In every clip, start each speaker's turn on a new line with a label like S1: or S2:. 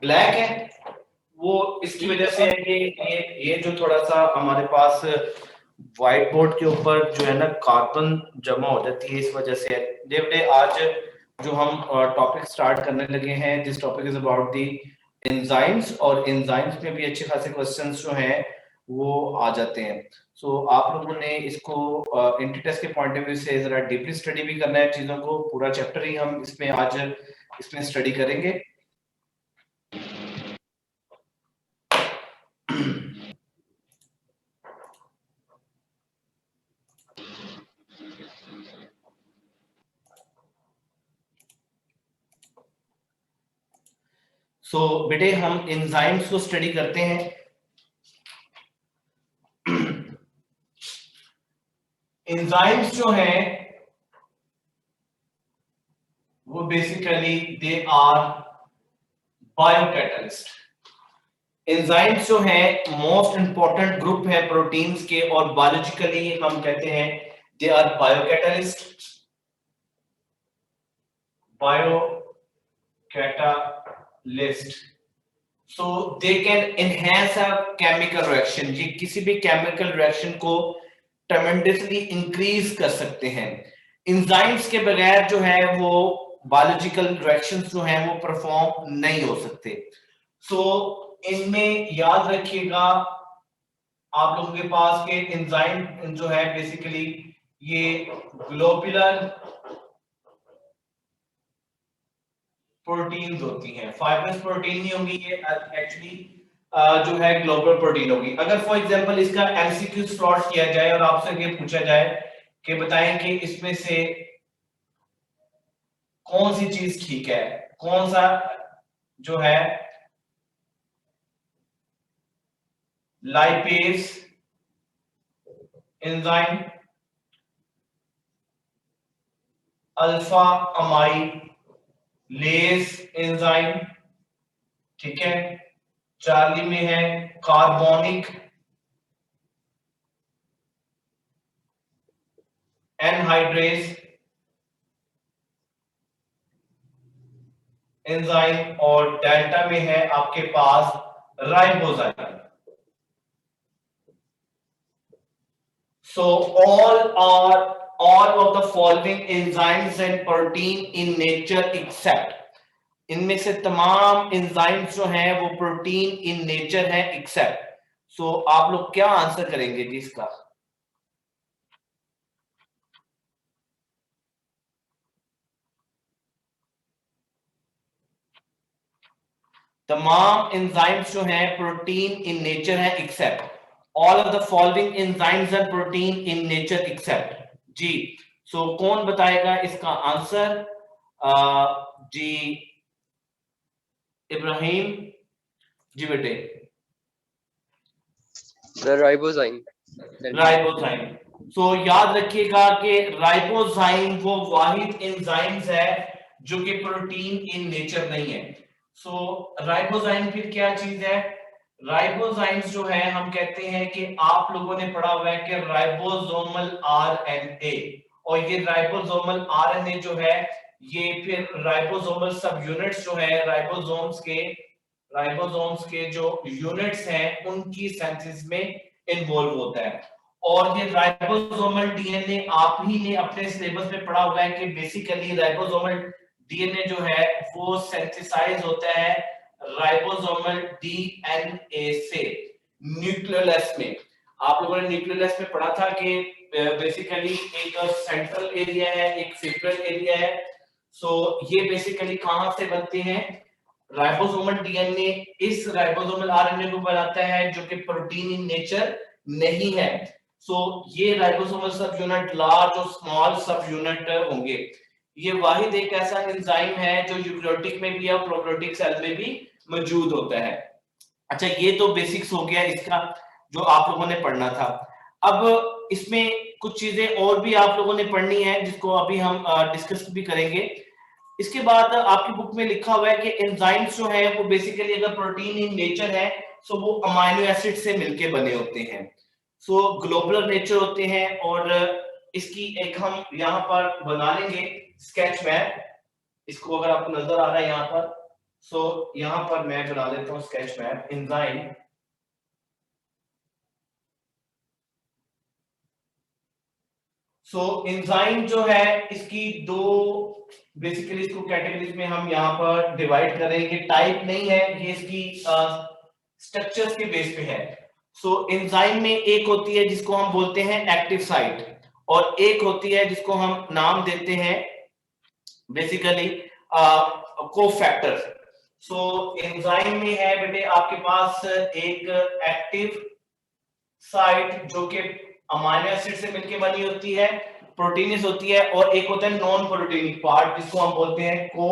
S1: Black है, वो इसकी वजह से है कि ये जो थोड़ा सा हमारे पास व्हाइट बोर्ड के ऊपर जो है ना कार्बन जमा हो जाती है, इस वजह से है। बेटे आज जो हम टॉपिक स्टार्ट करने लगे हैं, this topic is about the enzymes, और एंजाइम्स में भी अच्छे खासे क्वेश्चंस जो हैं वो आ जाते हैं। सो आप लोगों ने इसको इंटी टेस्ट के पॉइंट ऑफ व्यू से जरा डीपली स्टडी भी करना है चीजों को, पूरा चैप्टर ही हम इसमें आज इसमें स्टडी करेंगे। सो बेटे हम एंजाइम्स को स्टडी करते हैं। एंजाइम्स जो हैं वो basically they are biocatalyst. Enzymes जो हैं मोस्ट इंपॉर्टेंट ग्रुप है प्रोटीन्स के, और बायोलॉजिकली हम कहते हैं they are biocatalyst. Biocatalyst, so they can enhance a chemical reaction. ये किसी भी केमिकल रिएक्शन को ट्रेमेंडसली इंक्रीज कर सकते हैं। एंजाइम्स के बगैर जो है वो बायोलॉजिकल रिएक्शंस जो हैं वो परफॉर्म नहीं हो सकते। सो इनमें याद रखिएगा आप लोगों के पास के एंजाइम जो है बेसिकली ये ग्लोबुलर प्रोटीन्स होती हैं, फाइब्रस प्रोटीन नहीं होंगी ये एक्चुअली जो है ग्लोबुलर प्रोटीन होगी। अगर फॉर एग्जांपल इसका एमसीक्यू स्लॉट किया जाए और आपसे ये पूछा जाए कि बताएं कि इसमें से कौन सी चीज ठीक है, कौन सा जो है lipase enzyme, alpha amylase enzyme, ठीक है, चार्ली में है कार्बोनिक एनहाइड्रेज एंजाइम, और डेल्टा में है आपके पास ribozyme. So all of the following enzymes and protein in nature except, इनमें से तमाम एंजाइम्स जो हैं वो प्रोटीन इन नेचर है एक्सेप्ट। सो आप लोग क्या आंसर करेंगे जी इसका? तमाम एंजाइम्स जो हैं प्रोटीन इन नेचर है except, all of the following enzymes and protein in nature except. जी सो कौन बताएगा इसका आंसर? जी इब्राहिम जी बेटे।
S2: राइबोजाइम।
S1: राइबोजाइम, सो याद रखिएगा कि राइबोजाइम वो वाहिद एंजाइम्स है जो कि प्रोटीन इन नेचर नहीं है। सो राइबोजाइम फिर क्या चीज है? राइबोजाइम्स जो है हम कहते हैं कि आप लोगों ने पढ़ा हुआ है कि राइबोसोमल आरएनए, और ये राइबोसोमल आरएनए जो है ये फिर राइबोसोमल सब यूनिट्स जो है राइबोसोम्स के जो यूनिट्स हैं उनकी सिंथेसिस में इन्वॉल्व होता है। और ये राइबोसोमल डीएनए आप ही ने अपने सिलेबस में पढ़ा हुआ है कि बेसिकली राइबोसोमल डीएनए जो है वो सिंथेसाइज होता है राइबोसोमल डीएनए से न्यूक्लियोलस में। आप लोगों ने न्यूक्लियोलस में पढ़ा था कि बेसिकली एक सेंट्रल एरिया है, एक सेंट्रल एरिया है। सो ये बेसिकली कहां से बनते हैं? राइबोसोमल डीएनए इस राइबोसोमल आरएनए को बनाता है जो कि प्रोटीन इन नेचर नहीं है। सो ये राइबोसोमल सब यूनिट लार्ज और स्मॉल सब यूनिट होंगे। ये वाहिद एक ऐसा एंजाइम है जो यूकेरियोटिक में भी और प्रोकैरियोटिक सेल में भी मौजूद होता है। अच्छा ये तो बेसिक्स हो गया इसका जो आप लोगों ने पढ़ना था। अब इसमें कुछ चीजें और भी आप लोगों ने पढ़नी है जिसको अभी हम डिस्कस भी करेंगे। इसके बाद आपकी बुक में लिखा हुआ है कि एंजाइम्स जो है वो बेसिकली अगर प्रोटीन इन नेचर है सो वो अमाइनो एसिड से मिलके बने होते हैं। सो ग्लोबुलर नेचर होते हैं, और इसकी एक हम यहाँ पर बना लेंगे स्केच मैप। इसको अगर आपको नजर आ रहा है यहाँ पर, सो यहां पर मैं बना देता हूं sketch map enzyme. So enzyme जो है इसकी दो बेसिकली इसको कैटेगरीज में हम यहाँ पर डिवाइड करेंगे। टाइप नहीं है ये, इसकी स्ट्रक्चर्स के बेस पे है। सो एंजाइम में एक होती है जिसको हम बोलते हैं एक्टिव साइट, और एक होती है जिसको हम नाम देते हैं बेसिकली कोफैक्टर। सो एंजाइम में है बेटे आपके पास एक एक्टिव साइट जो कि अमीनो एसिड से मिलकर बनी होती है, प्रोटीनस होती है, और एक होता है नॉन प्रोटीनिक पार्ट जिसको हम बोलते हैं को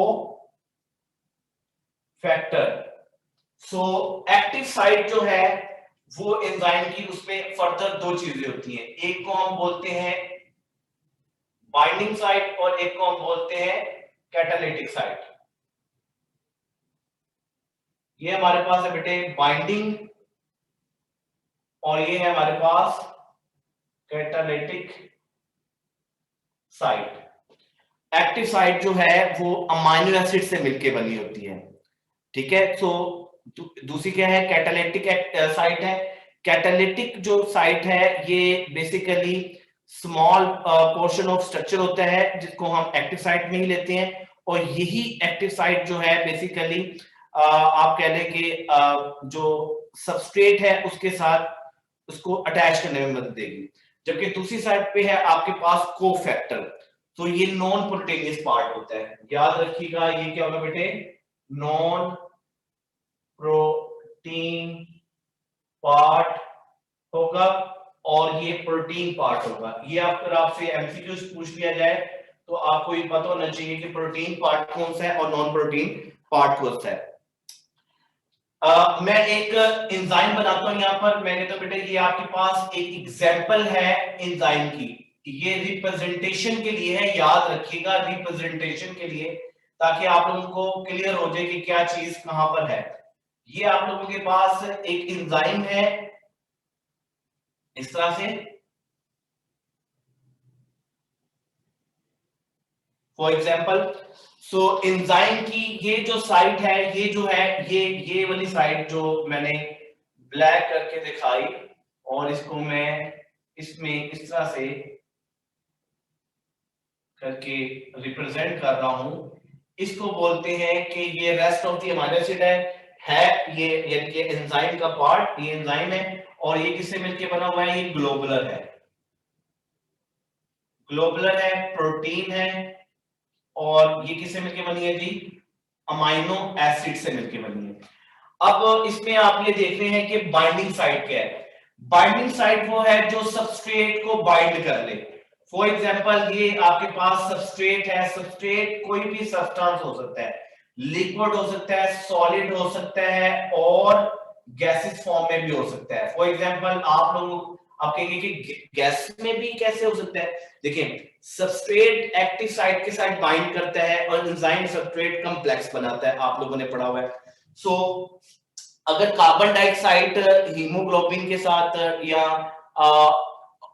S1: फैक्टर। सो एक्टिव साइट जो है वो एंजाइम की, उसमें फर्दर दो चीजें होती हैं, एक को हम बोलते हैं बाइंडिंग साइट और एक को हम बोलते हैं कैटालिटिक साइट। ये हमारे पास है बेटे बाइंडिंग और ये है हमारे पास कैटालिटिक साइट। एक्टिव साइट जो है वो अमीनो एसिड से मिलकर बनी होती है, ठीक है। सो दूसरी क्या है, कैटालिटिक साइट है। कैटालिटिक जो साइट है ये basically small portion of structure होता है जिसको हम एक्टिव साइट में ही लेते हैं, और यही एक्टिव साइट जो है बेसिकली आप कह लें कि जो सबस्ट्रेट है उसके साथ उसको अटैच करने में मदद देगी। जबकि दूसरी साइड पे है आपके पास कोफैक्टर, तो ये नॉन प्रोटीनियस पार्ट होता है। याद रखिएगा ये क्या होगा बेटे, नॉन प्रोटीन पार्ट होगा और ये प्रोटीन पार्ट होगा। ये अगर आपसे एमसीक्यूज पूछ लिया जाए तो आपको ये पता होना चाहिए कि प्रोटीन पार्ट कौन सा है और नॉन प्रोटीन पार्ट कौन सा है। मैं एक एंजाइम बनाता हूं यहां पर। मैंने तो बेटे ये आपके पास एक एग्जांपल है एंजाइम की, ये रिप्रेजेंटेशन के लिए है, याद रखिएगा रिप्रेजेंटेशन के लिए, ताकि आप लोगों को क्लियर हो जाए कि क्या चीज कहां पर है। ये आप लोगों के पास एक एंजाइम है इस तरह से, फॉर एग्जांपल। सो एंजाइम की ये जो साइट है, ये जो है ये वाली साइट जो मैंने ब्लैक करके दिखाई, और इसको मैं इसमें इस तरह से करके रिप्रेजेंट कर रहा हूं, इसको बोलते हैं कि ये rest of the amino acid है ये, यानी कि एंजाइम का पार्ट ये एंजाइम है, और ये किससे मिलके बना हुआ है, ये ग्लोबुलर है, ग्लोबुलर है, प्रोटीन है, और ये किससे मिलके बनी है जी, अमीनो एसिड से मिलके बनी है। अब इसमें आप ये देख रहे हैं कि बाइंडिंग साइट क्या है। बाइंडिंग साइट वो है जो सबस्ट्रेट को बाइंड कर ले। फॉर एग्जांपल ये आपके पास सबस्ट्रेट है, सबस्ट्रेट कोई भी सब्सटेंस हो सकता है, लिक्विड हो सकता है, सॉलिड हो सकता है, और गैसेस फॉर्म में भी हो सकता है। फॉर एग्जांपल आप कहेंगे कि गैस में भी कैसे हो सकता है, देखिए सबस्ट्रेट एक्टिव साइट के साथ बाइंड करता है और एंजाइम सबस्ट्रेट कॉम्प्लेक्स बनाता है, आप लोगों ने पढ़ा हुआ है। सो अगर कार्बन डाइऑक्साइड हीमोग्लोबिन के साथ या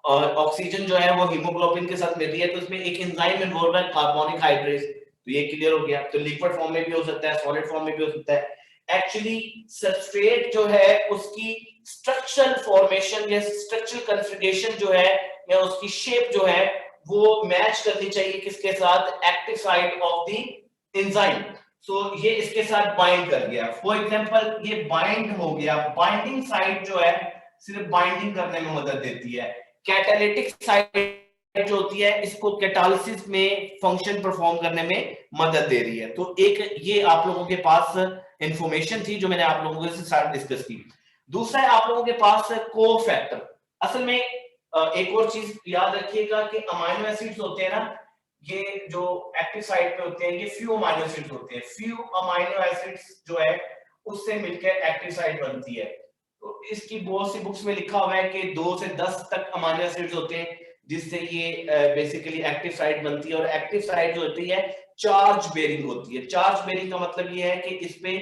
S1: ऑक्सीजन जो है वो हीमोग्लोबिन के साथ मिल रही है, तो उसमें एक एंजाइम इन्वॉल्व है कार्बोनिक हाइड्रेज, तो ये क्लियर हो गया। तो लिक्विड फॉर्म में भी हो सकता है, सॉलिड फॉर्म में भी हो सकता है। एक्चुअली सबस्ट्रेट जो है उसकी स्ट्रक्चरल फॉर्मेशन या स्ट्रक्चरल कॉन्फ़िगरेशन जो है, या उसकी शेप जो है वो मैच करनी चाहिए किसके साथ, active site of the enzyme. So ये इसके साथ बाइंड कर गया, फॉर एग्जांपल ये बाइंड हो गया। बाइंडिंग साइट जो है सिर्फ बाइंडिंग करने में मदद देती है। कैटालिटिक साइट जो होती है इसको कैटालिसिस में फंक्शन परफॉर्म करने में मदद दे रही है। तो एक ये आप लोगों के पास इंफॉर्मेशन थी जो मैंने आप लोगों के साथ डिस्कस की। दूसरा है आप लोगों के पास कोफैक्टर। असल में एक और चीज याद रखिएगा कि अमीनो एसिड्स होते हैं ना, ये जो एक्टिव साइट पे होते हैं ये फ्यू अमीनो एसिड्स होते हैं। फ्यू अमीनो एसिड्स जो है उससे मिलकर एक्टिव साइट बनती है। तो इसकी बहुत सी बुक्स में लिखा हुआ है कि 2 से 10 तक अमीनो एसिड्स होते हैं जिससे ये बेसिकली एक्टिव साइट बनती है। और एक्टिव साइट जो होती है चार्ज बेरिंग होती है। चार्ज बेरिंग का मतलब ये है कि इस पे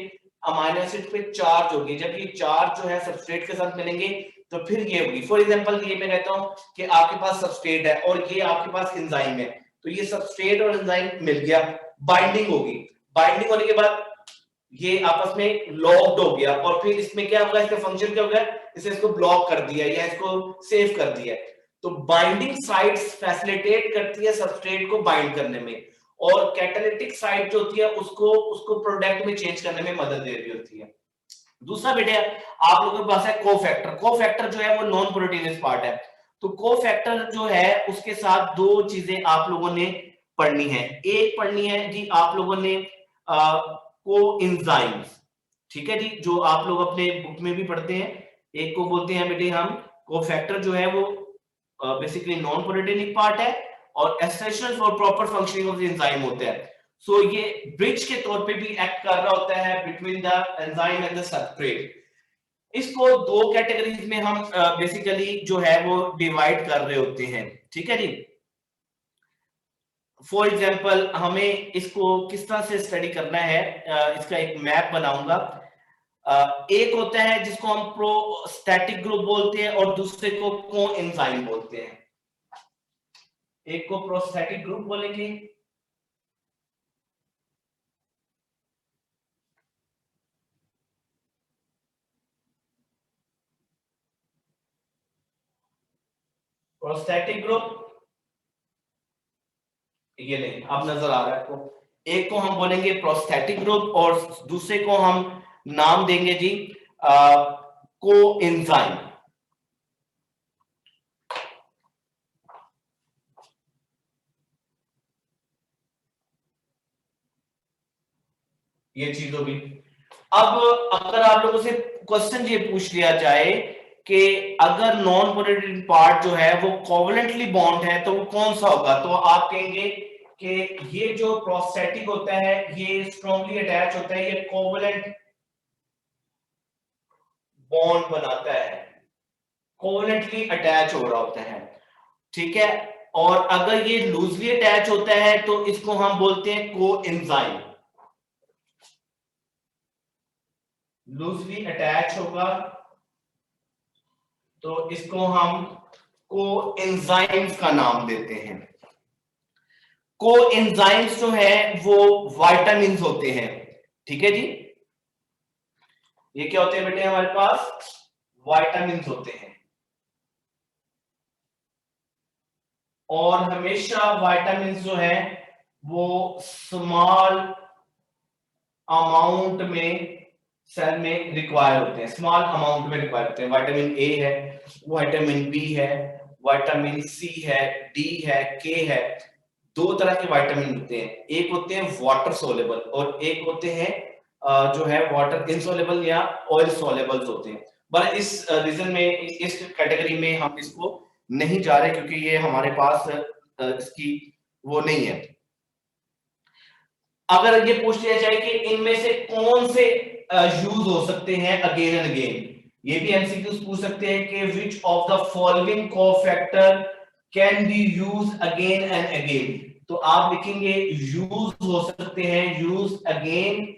S1: अमीनो एसिड पे चार्ज होगी, जब ये चार्ज जो है सबस्ट्रेट के साथ मिलेंगे तो फिर ये होगी। फॉर एग्जांपल ये मैं कहता हूं कि आपके पास सबस्ट्रेट है और ये आपके पास एंजाइम है, तो ये सबस्ट्रेट और एंजाइम मिल गया, बाइंडिंग होगी। बाइंडिंग होने के बाद ये आपस में लॉक्ड हो गया और फिर इसमें क्या होगा, इसका फंक्शन क्या होगा, इसे इसको ब्लॉक कर दिया या इसको सेव कर दिया। तो बाइंडिंग साइट्स फैसिलिटेट करती है सबस्ट्रेट को बाइंड करने में, और कैटालिटिक साइट जो होती है उसको उसको प्रोडक्ट में चेंज करने में मदद दे रही होती है। दूसरा बेटे आप लोगों के पास है कोफैक्टर। कोफैक्टर जो है वो नॉन प्रोटीनस पार्ट है। तो कोफैक्टर जो है उसके साथ दो चीजें आप लोगों ने पढ़नी है। एक पढ़नी है जी आप लोगों ने को एंजाइम्स, ठीक है जी, जो आप लोग अपने बुक में भी पढ़ते हैं। एक को बोलते हैं बेटे हम कोफैक्टर, जो है वो बेसिकली नॉन प्रोटीनिक पार्ट है और essential for proper functioning of the enzyme होता है। सो ये ब्रिज के तौर पे भी एक्ट कर रहा होता है between the enzyme and the substrate. इसको दो कैटेगरीज में हम बेसिकली जो है वो डिवाइड कर रहे होते हैं, ठीक है जी। फॉर एग्जाम्पल हमें इसको किस तरह से स्टडी करना है, इसका एक मैप बनाऊंगा। एक होता है जिसको हम प्रोस्टैटिक ग्रुप बोलते हैं और दूसरे को कोएंजाइम बोलते हैं। एक को प्रोस्टैटिक ग्रुप बोलेंगे, प्रोस्टैटिक ग्रुप, ये नहीं अब नजर आ रहा है आपको। एक को हम बोलेंगे प्रोस्थेटिक ग्रुप और दूसरे को हम नाम देंगे जी कोएंजाइम। ये चीज होगी। अब अगर आप लोगों से क्वेश्चन ये पूछ लिया जाए कि अगर नॉन पोलैरिटी पार्ट जो है वो कोवलेंटली बॉन्ड है तो वो कौन सा होगा, तो आप कहेंगे कि ये जो प्रोस्थेटिक होता है ये स्ट्रांगली अटैच होता है, ये कोवलेंट बॉन्ड बनाता है, कोवलेंटली अटैच हो रहा होता है, ठीक है। और अगर ये लूजली अटैच होता है तो इसको हम बोलते हैं कोएंजाइम। लूजली अटैच होगा तो इसको हम कोएंजाइम्स का नाम देते हैं। कोएंजाइम्स जो है वो विटामिन्स होते हैं, ठीक है जी। ये क्या होते हैं बेटे हमारे पास, विटामिन्स होते हैं। और हमेशा विटामिन्स जो है वो स्मॉल अमाउंट में सेल में रिक्वायर होते हैं, स्मॉल अमाउंट में रिक्वायर होते हैं। विटामिन ए है, विटामिन बी है, विटामिन सी है, डी है, के है। दो तरह के विटामिन होते हैं, एक होते हैं वाटर सोलेबल और एक होते हैं जो है वाटर इनसोलेबल या ऑयल सोलेबल होते हैं। पर इस रीजन में इस कैटेगरी में हम इसको नहीं जा रहे क्योंकि ये हमारे पास इसकी वो नहीं है। अगर ये पूछ लिया जाए कि इनमें से कौन से यूज हो सकते हैं अगेन एंड अगेन, ये भी एमसीक्यूज पूछ सकते हैं कि which of the following cofactor can be use again and again. तो आप लिखेंगे यूज हो सकते हैं, यूज अगेन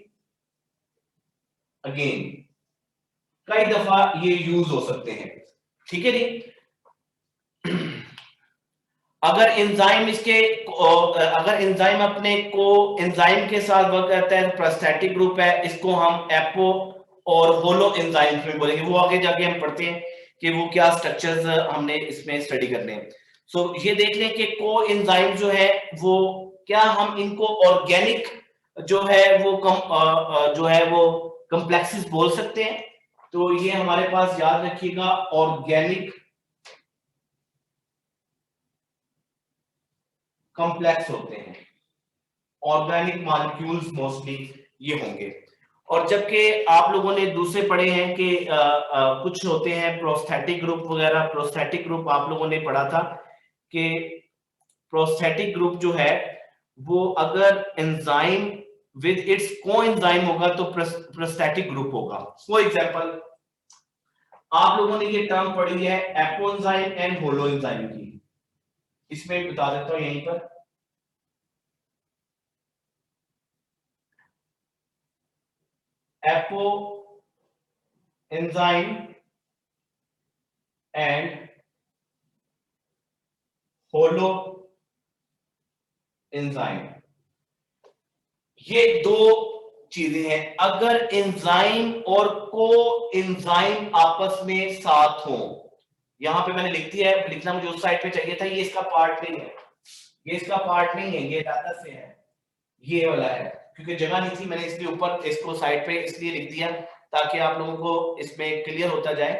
S1: अगेन, कई दफा ये यूज हो सकते हैं, ठीक है जी। अगर एंजाइम इसके अगर एंजाइम अपने को एंजाइम के साथ वर्क करता है, प्रोस्टैटिक ग्रुप है, इसको हम एपो और होलो एंजाइम्स में बोलेंगे। वो आगे जाके हम पढ़ते हैं कि वो क्या स्ट्रक्चर्स हमने इसमें स्टडी करने हैं। सो ये देख लें कि को एंजाइम जो है वो क्या हम इनको ऑर्गेनिक जो है वो जो है वो कॉम्प्लेक्सेस बोल सकते हैं। तो ये हमारे पास याद रखिएगा ऑर्गेनिक कॉम्प्लेक्स होते हैं, ऑर्गेनिक मॉलिक्यूल्स मोस्टली ये होंगे। और जबकि आप लोगों ने दूसरे पढ़े हैं कि कुछ होते हैं प्रोस्थेटिक ग्रुप वगैरह। प्रोस्थेटिक ग्रुप आप लोगों ने पढ़ा था कि प्रोस्थेटिक ग्रुप जो है वो अगर एंजाइम विद इट्स कोएंजाइम होगा तो प्रोस्थेटिक ग्रुप होगा। फॉर एग्जांपल आप लोगों ने ये टर्म पढ़ी है एपोएंजाइम एंड होलोएंजाइम की, इसमें बता देता हूं यहीं पर। Apo enzyme and holo enzyme, ये दो चीजें हैं। अगर एंजाइम और को एंजाइम आपस में साथ हो, यहां पे मैंने लिख दिया है, लिखना मुझे उस साइड पे चाहिए था, ये इसका पार्ट नहीं है, ये इसका पार्ट नहीं है, ये डाटा से है, ये वाला है, क्योंकि जगह नहीं थी मैंने इसलिए ऊपर इसको साइड पे इसलिए लिख दिया ताकि आप लोगों को इसमें क्लियर होता जाए।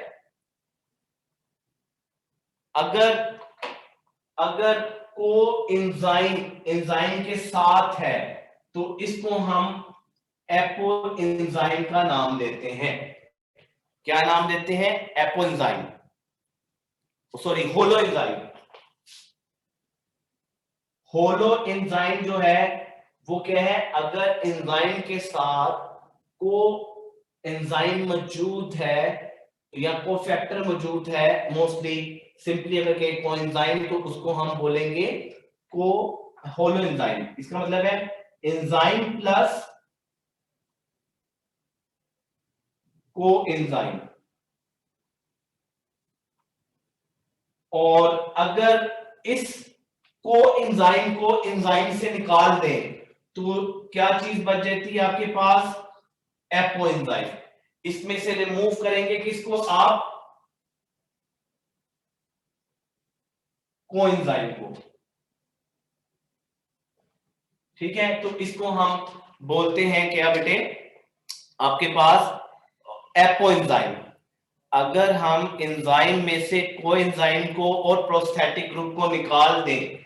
S1: अगर अगर को एंजाइम एंजाइम के साथ है तो इसको हम एपो एंजाइम का नाम देते हैं। क्या नाम देते हैं? Apo enzyme, sorry holo enzyme. Holo enzyme जो है वो क्या है? अगर एंजाइम के साथ को एंजाइम मौजूद है या को फैक्टर मौजूद है, मोस्टली सिंपली अगर कहें को एंजाइम तो उसको हम बोलेंगे को होलो एंजाइम। इसका मतलब है एंजाइम प्लस को एंजाइम। और अगर इस को एंजाइम को एंजाइम से निकाल दें तो क्या चीज बच जाती है आपके पास? Apo enzyme. इसमें से रिमूव करेंगे किसको आप? को एंजाइम को। ठीक है, तो इसको हम बोलते हैं क्या बेटे? आपके पास एपो एंजाइम। अगर हम एंजाइम में से को एंजाइम को और प्रोस्थेटिक ग्रुप को निकाल दें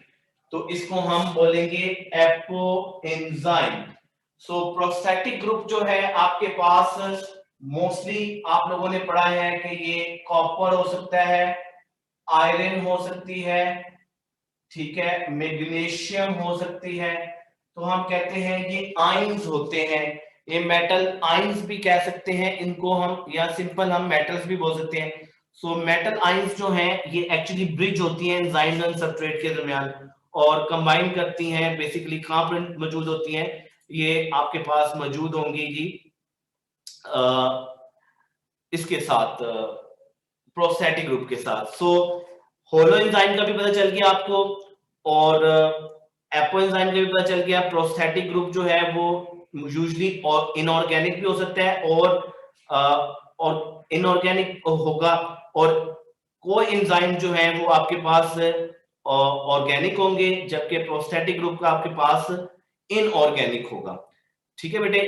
S1: तो इसको हम बोलेंगे एपो एंजाइम। सो प्रोस्थेटिक ग्रुप जो है आपके पास मोस्टली आप लोगों ने पढ़ा है कि ये कॉपर हो सकता है, आयरन हो सकती है, ठीक है, मैग्नीशियम हो सकती है। तो हम कहते हैं ये आयंस होते हैं, ये मेटल आयंस भी कह सकते हैं इनको हम, या सिंपल हम मेटल्स भी बोल सकते हैं। सो मेटल आयंस जो हैं ये एक्चुअली ब्रिज होती हैं एंजाइम और सबस्ट्रेट के दरमियान और कंबाइन करती हैं। बेसिकली कहां पर मौजूद होती हैं? ये आपके पास मौजूद होंगी जी इसके साथ, प्रोस्थेटिक ग्रुप के साथ। सो होलो एंजाइम का भी पता चल गया आपको और एपो एंजाइम का भी पता चल गया। प्रोस्थेटिक ग्रुप जो है वो यूजुअली और इनऑर्गेनिक भी हो सकता है और इनऑर्गेनिक होगा, और को एंजाइम जो है वो आपके पास ऑर्गेनिक होंगे, जबकि प्रोस्थेटिक ग्रुप का आपके पास इनऑर्गेनिक होगा। ठीक है बेटे,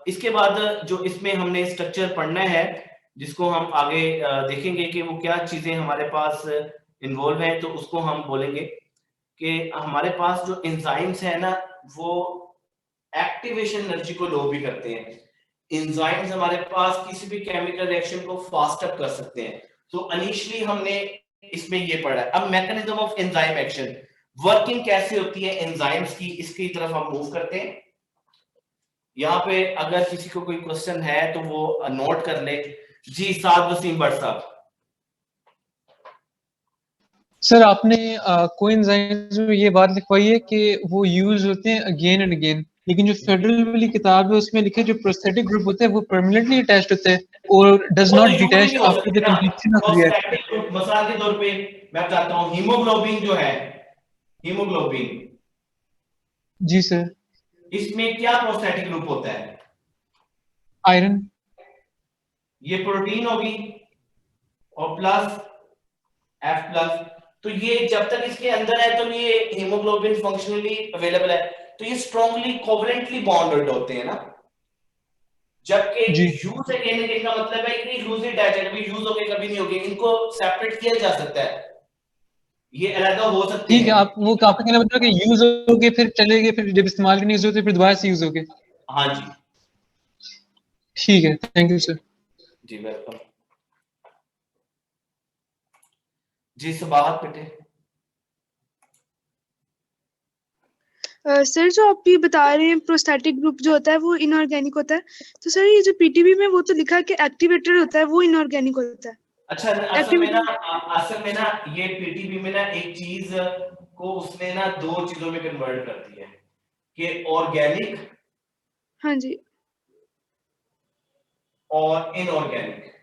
S1: इसके बाद जो इसमें हमने स्ट्रक्चर पढ़ना है जिसको हम आगे देखेंगे कि वो क्या चीजें हमारे पास इन्वॉल्व है, तो उसको हम बोलेंगे कि हमारे पास जो एंजाइम्स है ना वो एक्टिवेशन एनर्जी को लो भी करते हैं। एंजाइम्स हमारे पास किसी भी केमिकल रिएक्शन को फास्ट अप कर सकते हैं। तो इनिशियली हमने इसमें ये पढ़ा है। अब mechanism of enzyme action, working कैसे होती है एंजाइम्स की, इसकी तरफ हम मूव करते हैं। यहाँ पे अगर किसी को कोई क्वेश्चन है तो वो नोट कर ले। जी साद वसीम भट्ट साहब।
S2: सर आपने कोएंजाइम्स में ये बात लिखवाई है कि वो यूज होते हैं अगेन एंड अगेन, लेकिन जो फेडरल वाली किताब है उसमें लिखे जो प्रोस्थेटिक ग्रुप होता है वो परमानेंटली अटैच्ड होता है और does not detach after the completion of reaction.
S1: मिसाल के तौर पे मैं बताता हूँ, हीमोग्लोबिन जो है, हीमोग्लोबिन,
S2: जी सर।
S1: इसमें क्या प्रोस्थेटिक ग्रुप होता है?
S2: आयरन।
S1: ये प्रोटीन होगी और प्लस F प्लस, तो ये जब तक इसके अंदर है तो ये हीमोग्लोबिन फंक्शनली अवेलेबल है, तो ये स्ट्रांगली कोवलेंटली बॉन्डेड होते हैं ना। जबकि यूज अगेन अगेन का मतलब है कि यूज अटैच, कभी यूज हो गए कभी नहीं हो गए, इनको सेपरेट किया जा सकता है, ये अलग हो सकते हैं।
S2: ठीक है, आप वो आपका कहना मतलब कि यूज हो गए फिर चले गए, फिर जब इस्तेमाल करने की जरूरत है फिर दोबारा से यूज हो गए।
S1: हाँ जी,
S2: ठीक है, थैंक यू सर।
S1: जी वेलकम। जी सबाहत बेटे।
S3: सर जो आप ये बता रहे हैं प्रोस्थेटिक ग्रुप जो होता है वो इनऑर्गेनिक होता है, तो सर ये जो पीटीबी में वो तो लिखा है कि एक्टिवेटर होता है वो इनऑर्गेनिक होता है।
S1: अच्छा, असल में ना ये पीटीबी में ना एक चीज को उसने ना दो चीजों में कन्वर्ट कर दिया है कि ऑर्गेनिक,
S3: हाँ जी,
S1: और इनऑर्गेनिक,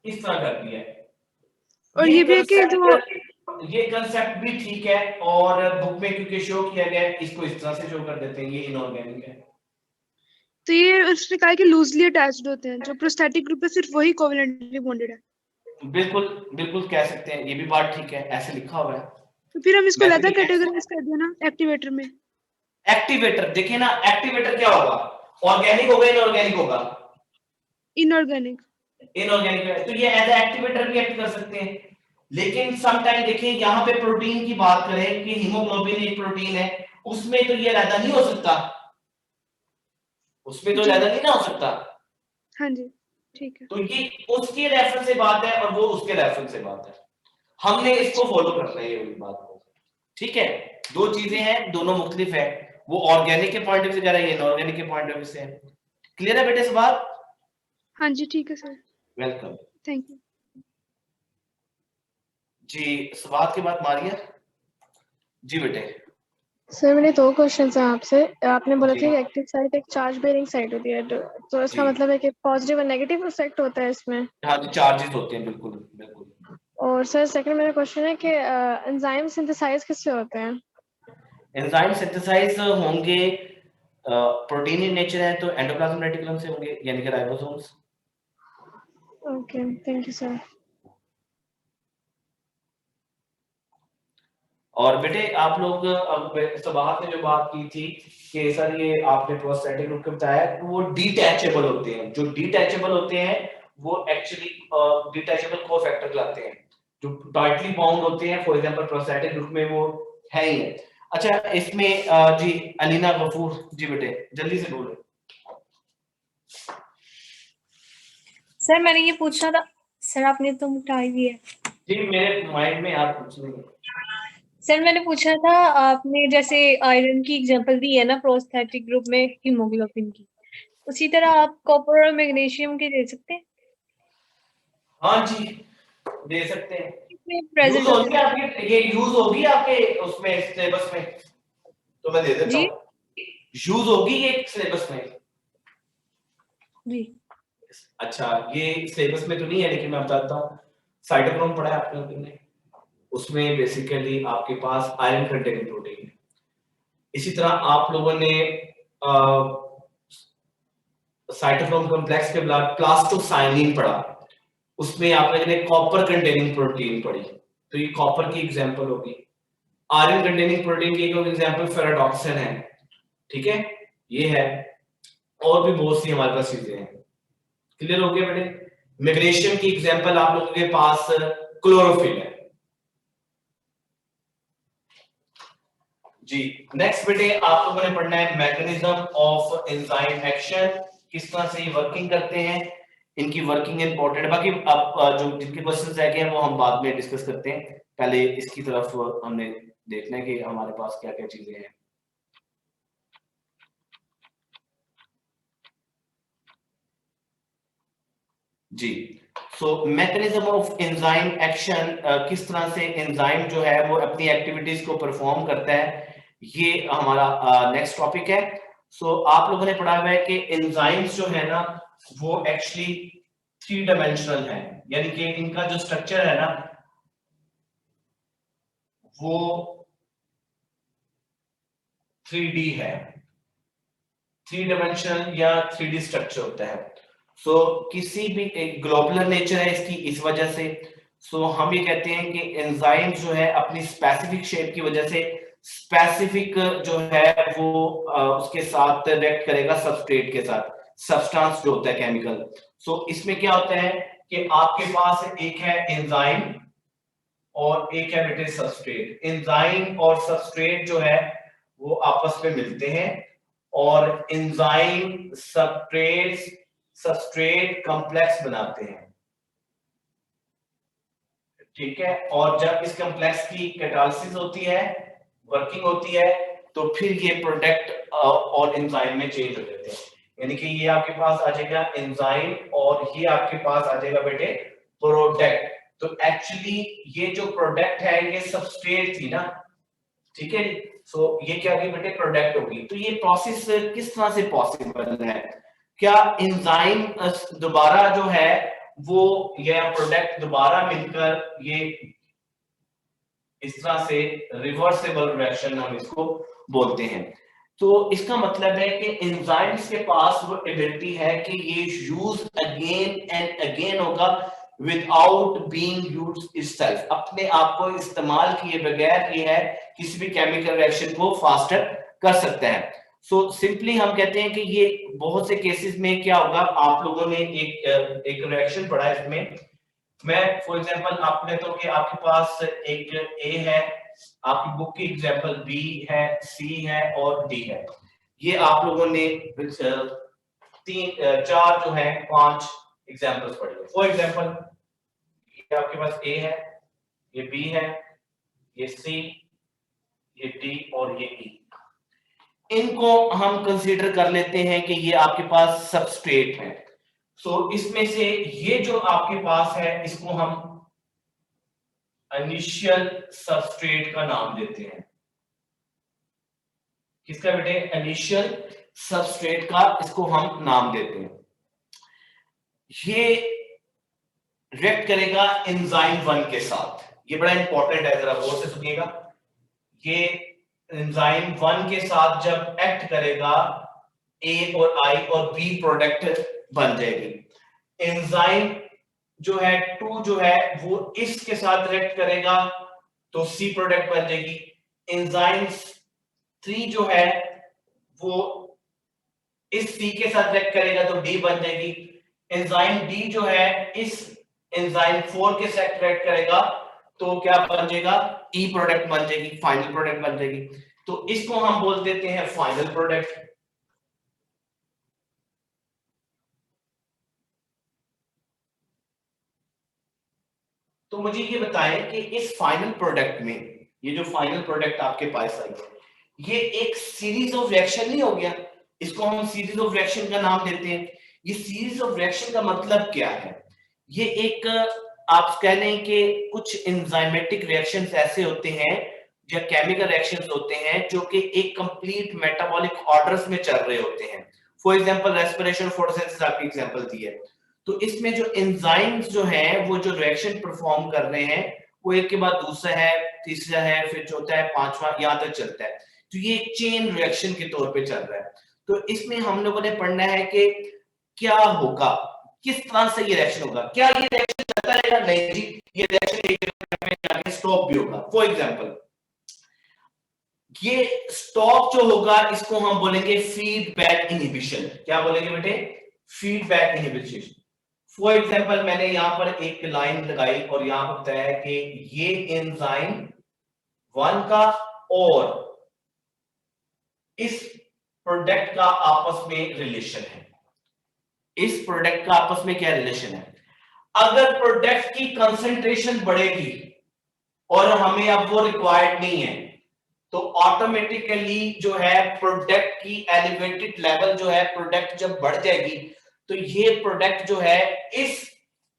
S1: इस तरह कर दिया है।
S3: और ये भी है कि जो
S1: ये कंसेप्ट भी ठीक है और बुक में क्योंकि शो किया गया है इसको इस तरह से शो कर देते हैं, ये इनऑर्गेनिक है।
S3: उसने कहा है कि लूजली अटैच्ड होते हैं, जो प्रोस्थेटिक ग्रुप है सिर्फ वही कोवेलेंटली बॉन्डेड है।
S1: बिल्कुल बिल्कुल कह सकते हैं, ये भी बात ठीक है, ऐसे लिखा हुआ है।
S3: तो फिर हम इसको
S1: मैं
S3: अलग कैटेगराइज कर दिया ना एक्टिवेटर में।
S1: एक्टिवेटर देखिए ना, एक्टिवेटर क्या होगा, ऑर्गेनिक होगा इनऑर्गेनिक होगा?
S3: इनऑर्गेनिक।
S1: इनऑर्गेनिक है, तो ये एज एक्टिवेटर भी एक्ट कर सकते हैं। लेकिन सम टाइम देखिए यहाँ पे प्रोटीन की बात करें कि हीमोग्लोबिन एक प्रोटीन है, उसमें तो ये रहता नहीं हो सकता, उसमें तो
S3: जी।
S1: रहता नहीं ना हो सकता।
S3: हाँ जी ठीक है।
S1: तो ये उसके रेफरेंस से बात है और वो उसके रेफरेंस से बात है, हमने इसको फॉलो करना है ये वाली बात को। ठीक है, दो चीजें हैं, दोनों मुख्तलिफ है, वो ऑर्गेनिक के पॉइंट ऑफ व्यू से कह रहा है, ये इनऑर्गेनिक के पॉइंट ऑफ व्यू से है। क्लियर है बेटे सवाल?
S3: हाँ जी ठीक है सर।
S1: वेलकम।
S3: Thank you.
S1: जी सवाल के बाद मारिया जी बेटे।
S4: सर मेरे दो क्वेश्चंस हैं आपसे। आपने बोला
S1: जी।
S4: था कि एक्टिव साइट एक चार्ज बेयरिंग साइट होती है, तो इसका
S1: जी।
S4: मतलब है कि पॉजिटिव और नेगेटिव इफेक्ट होता है इसमें।
S1: हाँ जी, चार्जेस होते हैं, बिल्कुल बिल्कुल।
S4: और सर सेकंड मेरा क्वेश्चन है कि एंजाइम सिंथेसाइज किससे होते हैं?
S1: एंजाइम सिंथेसाइज होंगे, प्रोटीन इन नेचर है तो एंडोप्लाज्म रेटिकुलम से होंगे, यानी कि ribosomes.
S4: Okay thank you sir.
S1: और बेटे आप लोग अब सबाहत ने जो बात की थी कि सर ये आपने प्रोस्थेटिक ग्रुप के बताया कि वो डिटैचेबल होते हैं, जो डिटैचेबल होते हैं वो एक्चुअली डिटैचेबल कोफैक्टर कहलाते हैं, जो टाइटली बाउंड होते हैं, फॉर एग्जांपल प्रोस्थेटिक ग्रुप में वो है ही है। अच्छा इसमें जी अलीना गफूर जी बेटे जल्दी से बोलो।
S5: सर मैंने ये पूछना था, सर आपने तो मिटाई दी है।
S1: जी मेरे माइंड में याद पूछ रही है।
S5: सर मैंने पूछा था, आपने जैसे आयरन की एग्जांपल दी है ना प्रोस्थेटिक ग्रुप में हीमोग्लोबिन की, उसी तरह आप कॉपर और मैग्नीशियम के दे सकते हैं?
S1: हाँ जी दे सकते हैं।
S5: इसमें
S1: यूज
S5: प्रेजेंट
S1: होगी
S5: होते हैं
S1: आपके, ये यूज होगी आपके उसमें सिलेबस में, तो मैं दे देता
S5: जी
S1: हूँ, यूज होगी ये सिलेबस में।
S5: जी।
S1: अच्छा ये सिलेबस में तो नहीं है लेकिन मैं बताता हूँ, साइटोक्रोम पढ़ा है आपने ने? उसमें बेसिकली आपके पास आयरन कंटेनिंग प्रोटीन है। इसी तरह आप लोगों ने साइटोक्रोम कॉम्प्लेक्स के बाद प्लास्टोसाइनिन पढ़ा, उसमें आप लोगों ने कॉपर कंटेनिंग प्रोटीन पढ़ी, तो ये कॉपर की एग्जांपल होगी। आयरन कंटेनिंग प्रोटीन की एक एग्जांपल फेराडॉक्सिन है, ठीक है, ये है, और भी बहुत सी हमारे पास चीजें हैं। क्लियर हो गया बेटे? मैग्नीशियम की एग्जांपल आप लोगों के पास क्लोरोफिल है जी। नेक्स्ट बेटे आप लोगों ने पढ़ना है मैकेनिज्म ऑफ एंजाइम एक्शन, किस तरह से ये वर्किंग करते हैं, इनकी वर्किंग इंपॉर्टेंट है। बाकी अब जो जिनके क्वेश्चंस रह गए हैं वो हम बाद में डिस्कस करते हैं, पहले इसकी तरफ हमने देखना है कि हमारे पास क्या क्या चीजें हैं। जी सो मैकेनिज्म ऑफ एंजाइम एक्शन, किस तरह से एंजाइम जो है वो अपनी एक्टिविटीज को परफॉर्म करता है, ये हमारा नेक्स्ट टॉपिक है। सो आप लोगों ने पढ़ा हुआ है कि एंजाइम्स जो है ना वो एक्चुअली 3 डायमेंशनल है, यानी कि इनका जो स्ट्रक्चर है ना वो 3D है, 3 डायमेंशनल या 3D स्ट्रक्चर होता है। सो किसी भी एक ग्लोबुलर नेचर है इसकी, इस वजह से सो हम ये कहते हैं कि एंजाइम जो है अपनी स्पेसिफिक शेप की वजह से स्पेसिफिक जो है वो उसके साथ रिएक्ट करेगा सबस्ट्रेट के साथ, सब्सटेंस जो होता है केमिकल। सो इसमें क्या होता है कि आपके पास एक है एंजाइम और एक है बेटे सबस्ट्रेट। एंजाइम और सबस्ट्रेट जो है वो आपस में मिलते हैं और एंजाइम सबस्ट्रेट कॉम्प्लेक्स बनाते हैं, ठीक है। और जब इस कॉम्प्लेक्स की कैटालिसिस होती है, वर्किंग होती है, तो फिर ये प्रोडक्ट और एंजाइम में चेंज हो जाते हैं, यानी कि ये आपके पास आ जाएगा एंजाइम और ये आपके पास आ जाएगा बेटे प्रोडक्ट। तो एक्चुअली ये जो प्रोडक्ट है ये सबस्ट्रेट थी ना, ठीक है। सो ये क्या होगी बेटे, प्रोडक्ट होगी। तो ये प्रोसेस किस तरह से पॉसिबल है, क्या एंजाइम दोबारा जो है वो यह प्रोडक्ट दोबारा मिलकर ये इस तरह से रिवर्सिबल रिएक्शन हम इसको बोलते हैं। तो इसका मतलब है कि एंजाइम्स के पास वो एबिलिटी है कि ये यूज अगेन एंड अगेन होगा विदाउट बीइंग यूज्ड इटसेल्फ, अपने आप को इस्तेमाल किए बगैर ये है किसी भी केमिकल रिएक्शन को फास्टर कर सकते हैं। सो सिंपली हम कहते हैं कि ये बहुत से केसेस में क्या होगा, आप लोगों ने एक रिएक्शन पढ़ा है इसमें, मैं फॉर एग्जांपल आपने तो कि आपके पास एक ए है, आपकी बुक की एग्जांपल बी है, सी है और डी है। ये आप लोगों ने चार जो है 5 एग्जांपल्स पढ़े। फॉर एग्जांपल ये आपके पास ए है, ये बी है, ये सी, ये डी और ये ई। इनको हम कंसीडर कर लेते हैं कि ये आपके पास सबस्ट्रेट है। सो इसमें से ये जो आपके पास है इसको हम इनिशियल सबस्ट्रेट का नाम देते हैं। किसका बेटे? इनिशियल सबस्ट्रेट का इसको हम नाम देते हैं। ये रिएक्ट करेगा एंजाइम 1 के साथ। ये बड़ा इंपॉर्टेंट है, जरा गौर से सुनिएगा। ये एंजाइम 1 के साथ जब एक्ट करेगा ए और आई और बी प्रोडक्ट बन जाएगी। एंजाइम जो है 2 जो है वो इसके साथ रिएक्ट करेगा तो सी प्रोडक्ट बन जाएगी। एंजाइम 3 जो है वो इस सी के साथ रिएक्ट करेगा तो डी बन जाएगी। एंजाइम डी जो है इस एंजाइम 4 के साथ रिएक्ट करेगा तो क्या बन जाएगा? ई प्रोडक्ट बन जाएगी, फाइनल प्रोडक्ट बन जाएगी। तो इसको हम बोल देते हैं फाइनल प्रोडक्ट। तो मुझे ये बताएं कि इस फाइनल प्रोडक्ट में, ये जो फाइनल प्रोडक्ट आपके पास आई है, ये एक सीरीज ऑफ रिएक्शन नहीं हो गया? इसको हम सीरीज ऑफ रिएक्शन का नाम देते हैं। ये सीरीज ऑफ रिएक्शन का मतलब क्या है? ये एक आप कह लें कि कुछ एंजाइमेटिक रिएक्शंस ऐसे होते हैं या केमिकल रिएक्शंस होते हैं जो कि एक कंप्लीट मेटाबॉलिक ऑर्डर्स में चल रहे होते हैं। फॉर एग्जांपल रेस्पिरेशन, फोटोसिंथेसिस आपकी एग्जांपल दी है। तो इसमें जो एंजाइम्स जो हैं वो जो रिएक्शन परफॉर्म कर रहे हैं वो एक के बाद दूसरा है, तीसरा है, फिर चौथा है, पांचवा, यहां तक चलता है। तो ये चेन रिएक्शन के तौर पे चल रहा है। तो इसमें हम लोगों ने पढ़ना है कि क्या होगा, किस तरह से ये रिएक्शन होगा। क्या ये रिएक्शन चलता रहेगा? नहीं जी, ये रिएक्शन एक जगह पे जाके स्टॉप भी होगा। फॉर एग्जांपल ये स्टॉप जो होगा इसको हम बोलेंगे फीडबैक इनहिबिशन। क्या बोलेंगे बेटे? Feedback inhibition. फॉर एग्जांपल मैंने यहां पर एक लाइन लगाई और यहां पर बताया है कि ये एंजाइम 1 का और इस प्रोडक्ट का आपस में रिलेशन है। इस प्रोडक्ट का आपस में क्या रिलेशन है? अगर प्रोडक्ट की कंसंट्रेशन बढ़ेगी और हमें अब वो रिक्वायर्ड नहीं है तो ऑटोमेटिकली जो है प्रोडक्ट की एलिवेटेड लेवल जो है, प्रोडक्ट जब बढ़ जाएगी तो ये प्रोडक्ट जो है इस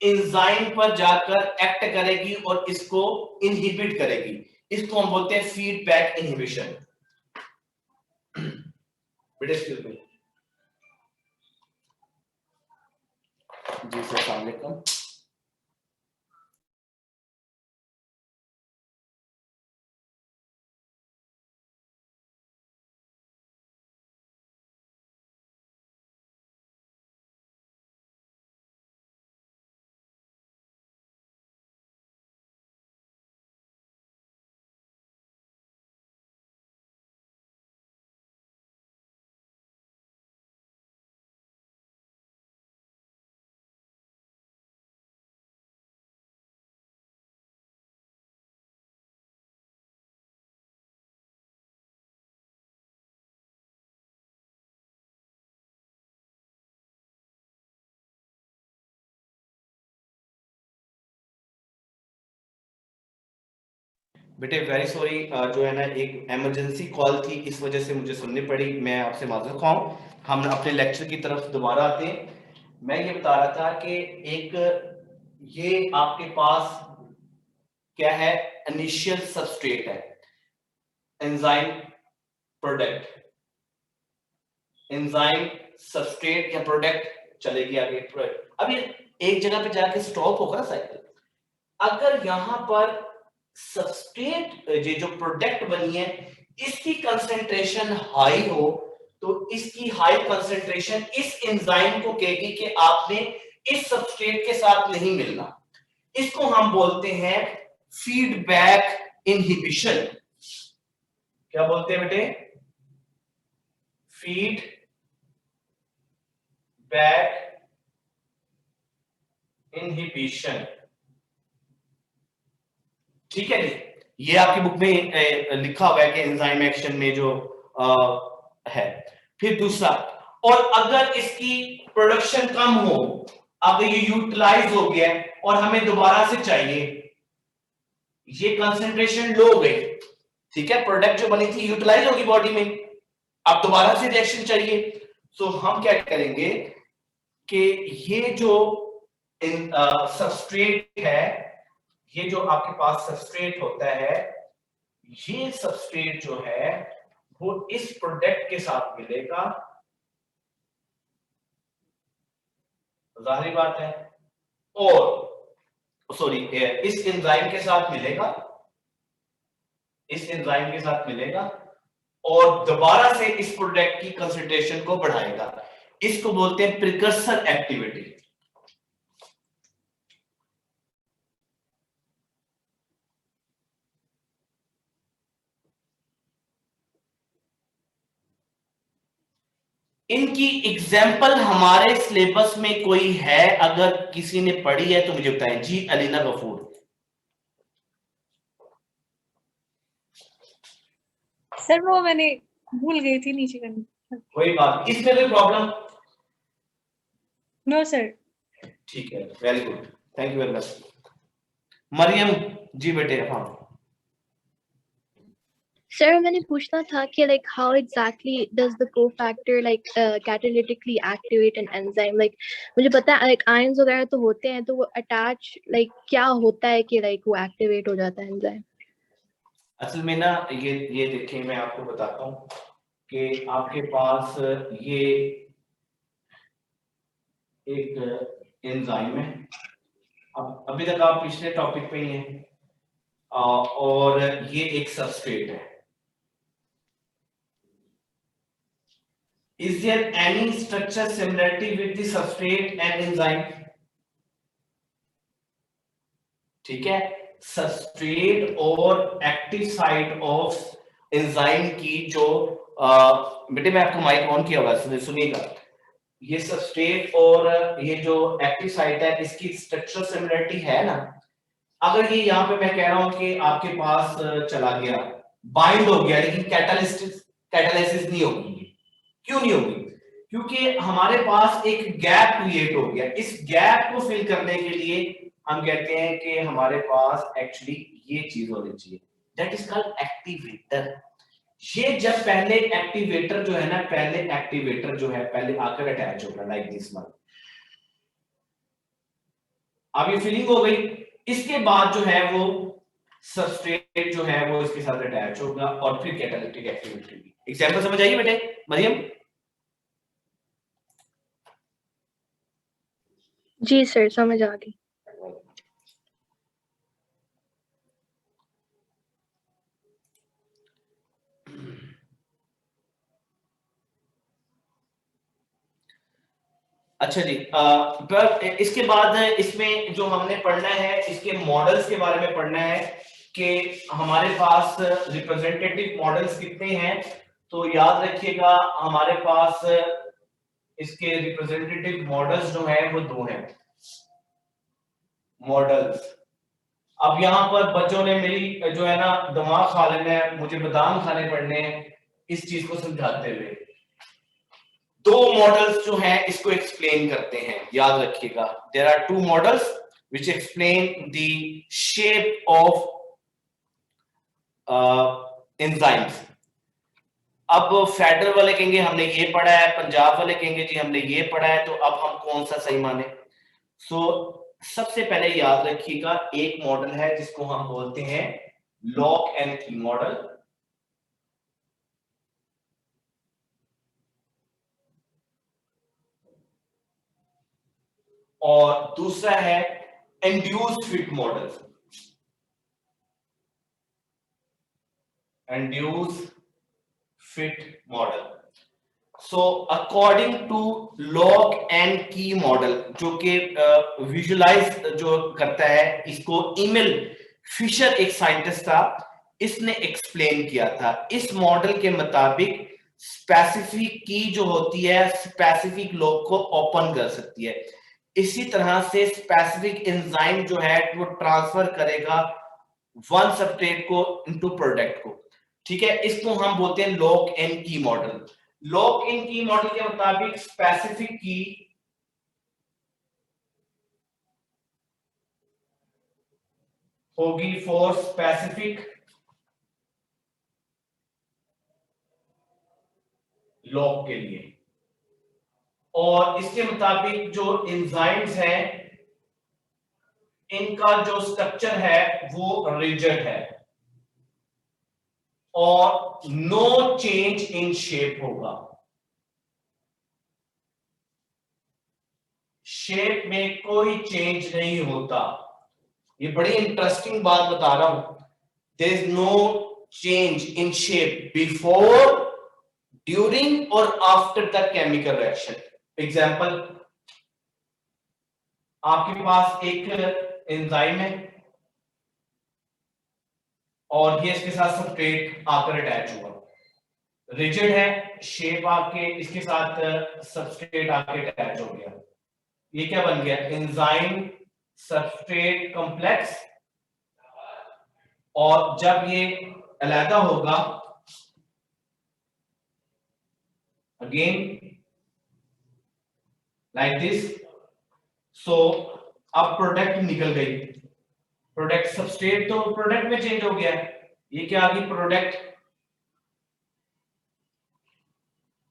S1: एंजाइम पर जाकर एक्ट करेगी और इसको इनहिबिट करेगी। इसको हम बोलते हैं फीडबैक इनहिबिशन। बेटे एक्सक्यूज मी जी सर, अस्सलाम वालेकुम। बेटे वेरी सॉरी, जो है ना एक इमरजेंसी कॉल थी, इस वजह से मुझे सुननी पड़ी। मैं आपसे माजूर खाऊं। हम अपने लेक्चर की तरफ दोबारा आते हैं। मैं ये बता रहा था कि एक ये आपके पास क्या है? इनिशियल सबस्ट्रेट है, एंजाइम प्रोडक्ट, एंजाइम सबस्ट्रेट या प्रोडक्ट चलेगी आगे। अब ये एक जगह पे जाके स्टॉप होगा साइकिल। अगर यहां पर सबस्ट्रेट ये जो प्रोडक्ट बनी है इसकी कंसंट्रेशन हाई हो तो इसकी हाई कंसंट्रेशन इस एंजाइम को कहेगी कि आपने इस सबस्ट्रेट के साथ नहीं मिलना। इसको हम बोलते हैं फीडबैक इनहिबिशन। क्या बोलते हैं बेटे? Feedback inhibition. ठीक है जी, ये आपकी बुक में लिखा हुआ है कि एंजाइम एक्शन में जो है। फिर दूसरा, और अगर इसकी प्रोडक्शन कम हो, अब ये यूटिलाइज हो गया और हमें दोबारा से चाहिए, ये कंसंट्रेशन लो हो गई, ठीक है, प्रोडक्ट जो बनी थी यूटिलाइज होगी बॉडी में, अब दोबारा से रिएक्शन चाहिए, तो हम क्या करेंगे कि ये जो सबस्ट्रेट है, ये जो आपके पास सबस्ट्रेट होता है, ये सबस्ट्रेट जो है वो इस प्रोडक्ट के साथ मिलेगा, जाहिर बात है, और सॉरी इस एंजाइम के साथ मिलेगा, इस एंजाइम के साथ मिलेगा और दोबारा से इस प्रोडक्ट की कंसंट्रेशन को बढ़ाएगा। इसको बोलते हैं प्रिकर्सर एक्टिविटी। इनकी एग्जाम्पल हमारे सिलेबस में कोई है? अगर किसी ने पढ़ी है तो मुझे बताएं। जी अलीना गफूर।
S5: सर वो मैंने भूल गई थी नीचे करनी।
S1: कोई बात, इसमें कोई प्रॉब्लम?
S5: No sir.
S1: ठीक है, very good, thank you very much. Mariyam जी बेटे। हाँ
S6: सर, मैंने पूछना था कि like how exactly does the cofactor like catalytically activate an enzyme? Like मुझे पता है like ions वगैरह तो होते हैं, तो वो attach like क्या होता है कि like वो activate हो जाता है enzyme?
S1: असल में ना ये देखिए, मैं आपको बताता हूँ कि आपके पास ये एक एंजाइम है। अब अभी तक आप पिछले टॉपिक पे ही हैं, और ये एक सबस्ट्रेट है। Is there any structure similarity with the substrate and enzyme? ठीक है, सबस्ट्रेट और एक्टिव साइट ऑफ एंजाइम की जो बेटे मैं आपको माइक ऑन किया हुआ है, सुनिएगा। ये सबस्ट्रेट और ये जो एक्टिव साइट है, इसकी स्ट्रक्चरल सिमिलरिटी है ना। अगर ये यहाँ पे मैं कह रहा हूं कि आपके पास चला गया, बाइंड हो गया, लेकिन कैटालिसिस नहीं होगी। क्यों नहीं होगी? क्योंकि हमारे पास एक गैप क्रिएट हो गया। इस गैप को फिल करने के लिए हम कहते हैं कि हमारे पास एक्चुअली ये चीज होनी चाहिए, दैट इज कॉल्ड एक्टिवेटर। ये जब पहले एक्टिवेटर जो है ना, पहले एक्टिवेटर जो है पहले आकर अटैच होगा लाइक दिस वन। अब ये फीलिंग हो गई, इसके बाद जो है वो सबस्ट्रेट जो है वो इसके साथ अटैच होगा और फिर कैटालिटिक एक्टिविटी होगी। एग्जांपल समझ आइए बेटे मरियम?
S6: जी सर, समझ आ गई।
S1: अच्छा जी, इसके बाद इसमें जो हमने पढ़ना है, इसके मॉडल्स के बारे में पढ़ना है कि हमारे पास रिप्रेजेंटेटिव मॉडल्स कितने हैं। तो याद रखिएगा, हमारे पास इसके रिप्रेजेंटेटिव मॉडल्स जो है वो दो हैं मॉडल्स। अब यहाँ पर बच्चों ने मेरी जो है ना दिमाग खा लेना है, मुझे बादाम खाने पड़ने हैं इस चीज को समझाते हुए। दो मॉडल्स जो हैं इसको एक्सप्लेन करते हैं, याद रखिएगा। There are two models which explain the shape of enzymes. अब फेडरल वाले कहेंगे हमने ये पढ़ा है, पंजाब वाले कहेंगे जी हमने ये पढ़ा है, तो अब हम कौन सा सही माने? सबसे पहले याद रखिएगा, एक मॉडल है जिसको हम बोलते हैं लॉक एंड की मॉडल, और दूसरा है induced fit model. Induced fit model. So according to lock and key model, जो कि विजुलाइज जो करता है इसको, ईमेल फिशर एक साइंटिस्ट था, इसने एक्सप्लेन किया था। इस मॉडल के मुताबिक स्पेसिफिक की जो होती है स्पेसिफिक लॉक को ओपन कर सकती है। इसी तरह से स्पेसिफिक एंजाइम जो है वो ट्रांसफर करेगा वन सबस्ट्रेट को इनटू प्रोडक्ट को। ठीक है, इसको हम बोलते हैं lock and key model. Lock and key model के मुताबिक स्पेसिफिक की होगी फॉर स्पेसिफिक लॉक के लिए, और इसके मुताबिक जो एंजाइम्स हैं इनका जो स्ट्रक्चर है वो रिजिड है और नो चेंज इन शेप होगा। शेप में कोई चेंज नहीं होता। ये बड़ी इंटरेस्टिंग बात बता रहा हूं। There is no change in shape before, during और after the chemical reaction. Example, आपके पास एक एंजाइम है और ये इसके साथ सबस्ट्रेट आकर अटैच हुआ, रिजिड है, शेप आके इसके साथ सबस्ट्रेट आके अटैच हो गया। ये क्या बन गया? Enzyme substrate complex. और जब ये अलग होगा, अगेन लाइक दिस, सो अब प्रोडक्ट निकल गई। प्रोडक्ट सबस्ट्रेट तो प्रोडक्ट में चेंज हो गया, ये क्या आ गई? प्रोडक्ट।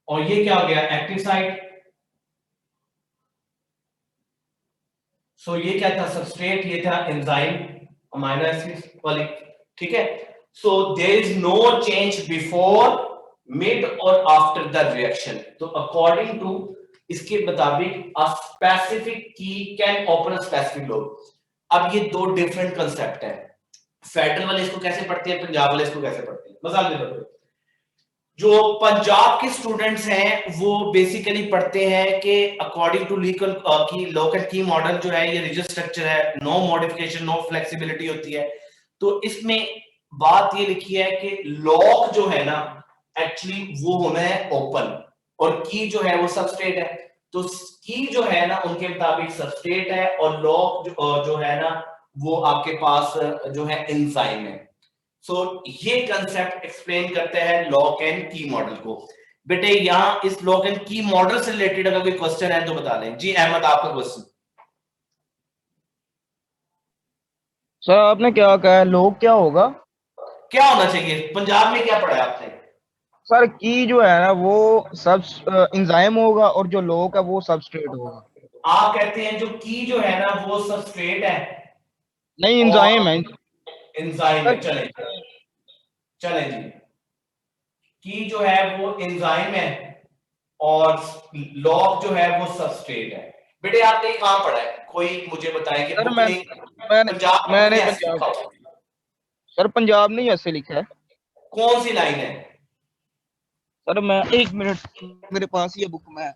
S1: और ये क्या हो गया? Active site. सो ये क्या था? सबस्ट्रेट, ये था एंजाइम अमीनो एसिड्स वाली। ठीक है, so there is no change before, mid और आफ्टर द रिएक्शन। तो अकॉर्डिंग टू इसके मुताबिक a specific key can open a specific lock. अब ये दो डिफरेंट कंसेप्ट हैं। फेडरल वाले इसको कैसे पढ़ते हैं, पंजाब वाले इसको कैसे पढ़ते हैं? मिसाल दे दो, जो पंजाब के स्टूडेंट्स हैं वो बेसिकली पढ़ते हैं कि अकॉर्डिंग टू लीगल की लॉक एंड की मॉडल जो है ये रिजिड स्ट्रक्चर है, नो मॉडिफिकेशन, नो फ्लेक्सिबिलिटी होती है। तो इसमें बात ये लिखी है कि लॉक जो है ना एक्चुअली वो होना है ओपन, और की जो है वो सबस्ट्रेट है। तो की जो है ना उनके मुताबिक सबस्ट्रेट है, और लॉक जो है ना वो आपके पास जो है एंजाइम है। सो ये कंसेप्ट एक्सप्लेन करते हैं लॉक एंड की मॉडल को। बेटे यहां इस लॉक एंड की मॉडल से रिलेटेड अगर कोई क्वेश्चन है तो बता दें। जी अहमद, आपका क्वेश्चन।
S7: सर आपने क्या कहा, लॉक क्या होगा?
S1: क्या होना चाहिए? पंजाब में क्या पढ़ा है आपने?
S7: सर की जो है ना वो सब एंजाइम होगा और जो लॉक है वो सबस्ट्रेट होगा।
S1: आप कहते हैं जो की जो है ना वो सबस्ट्रेट है?
S7: नहीं, एंजाइम है।
S1: एंजाइम है। चले चले जी, की जो है वो एंजाइम है और लॉक जो है वो सबस्ट्रेट है। बेटे आपने कहां पढ़ा है? कोई मुझे बताए कि
S7: सर
S1: मैंने
S7: पंजाब, सर पंजाब नहीं ऐसे लिखा है।
S1: कौन सी लाइन है?
S7: सर मैं एक मिनट, मेरे पास ये बुक में है।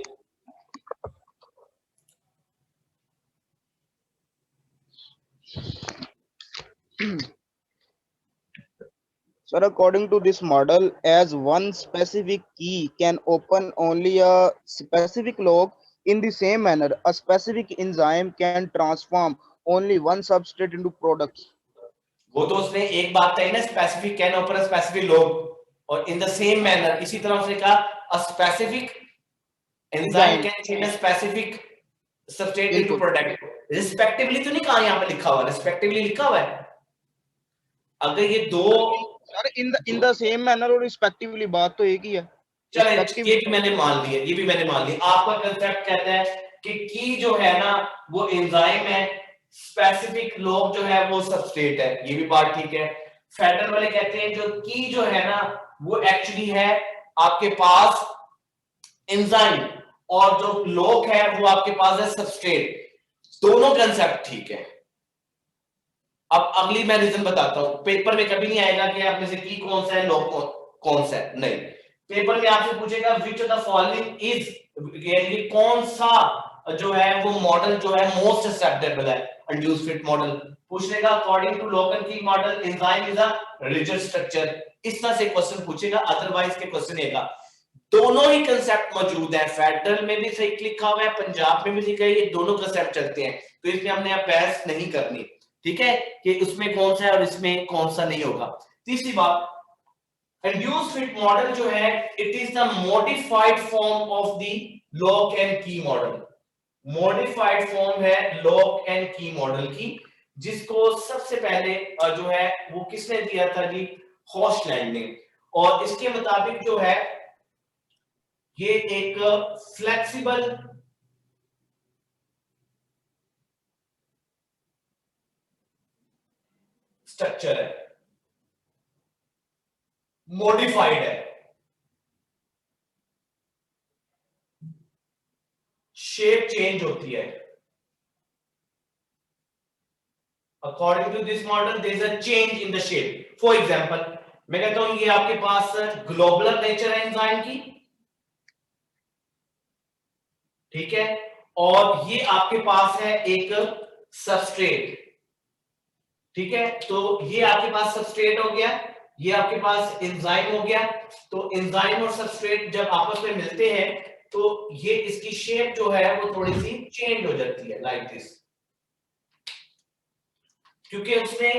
S7: Sir, according to this model, as one specific key can open only a specific lock, in the same manner, a specific enzyme can transform only one substrate into products.
S1: वो तो उसने एक बात कही ना, specific can open a specific lock, और in the same manner इसी तरह उसने कहा a specific enzyme can change a specific substrate into product. Respectively तो नहीं कहा, यहाँ पे लिखा हुआ रिस्पेक्टिवली लिखा हुआ है। अगर ये दो
S7: sir in the same manner और रिस्पेक्टिवली बात तो एक ही है।
S1: चले ये भी मैंने मान लिया, ये भी मैंने मान लिया। आपका कंसेप्ट कहता है कि की जो है ना वो एंजाइम है, स्पेसिफिक लॉक जो है वो सबस्ट्रेट है, ये भी बात ठीक है। फेडरल वाले कहते हैं जो की जो है ना वो एक्चुअली है आपके पास एंजाइम, और जो लॉक है वो आपके पास है सबस्ट्रेट। दोनों कंसेप्ट ठीक है। अब अगली मैं रीजन बताता हूं। पेपर में कभी नहीं आएगा कि आप में से की कौन सा है, लॉक कौन सा है, नहीं। पेपर में आपसे पूछेगा which of the following is, यानी कौन सा जो है वो मॉडल जो है मोस्ट एक्सेप्टेबल है इंड्यूस फिट मॉडल। पूछेगा according to lock and key model enzyme is a rigid structure, इस तरह से क्वेश्चन पूछेगा। अदरवाइज के क्वेश्चन रहेगा। दोनों ही कंसेप्ट मौजूद है, फेडरल में भी सही लिखा हुआ है, पंजाब में भी लिखा है, ये दोनों कंसेप्ट चलते हैं, तो इसमें हमने अब बहस नहीं करनी, ठीक है, कि उसमें कौन सा है और इसमें कौन सा नहीं होगा। तीसरी बात, इंड्यूस फिट मॉडल जो है it is the modified form of the lock and key model. Modified form है लॉक एंड की मॉडल की, जिसको सबसे पहले जो है वो किसने दिया था जी, हॉशलैंड ने। और इसके मुताबिक जो है ये एक फ्लेक्सिबल स्ट्रक्चर है, मॉडिफाइड है, शेप चेंज होती है। According to this model there is a change in the shape. For example मैं कहता हूं ये आपके पास ग्लोबुलर नेचर है एंजाइम की, ठीक है, और ये आपके पास है एक सबस्ट्रेट, ठीक है, तो ये आपके पास सबस्ट्रेट हो गया, ये आपके पास एंजाइम हो गया। तो एंजाइम और सबस्ट्रेट जब आपस में मिलते हैं तो ये इसकी शेप जो है वो थोड़ी सी चेंज हो जाती है लाइक दिस, क्योंकि उसने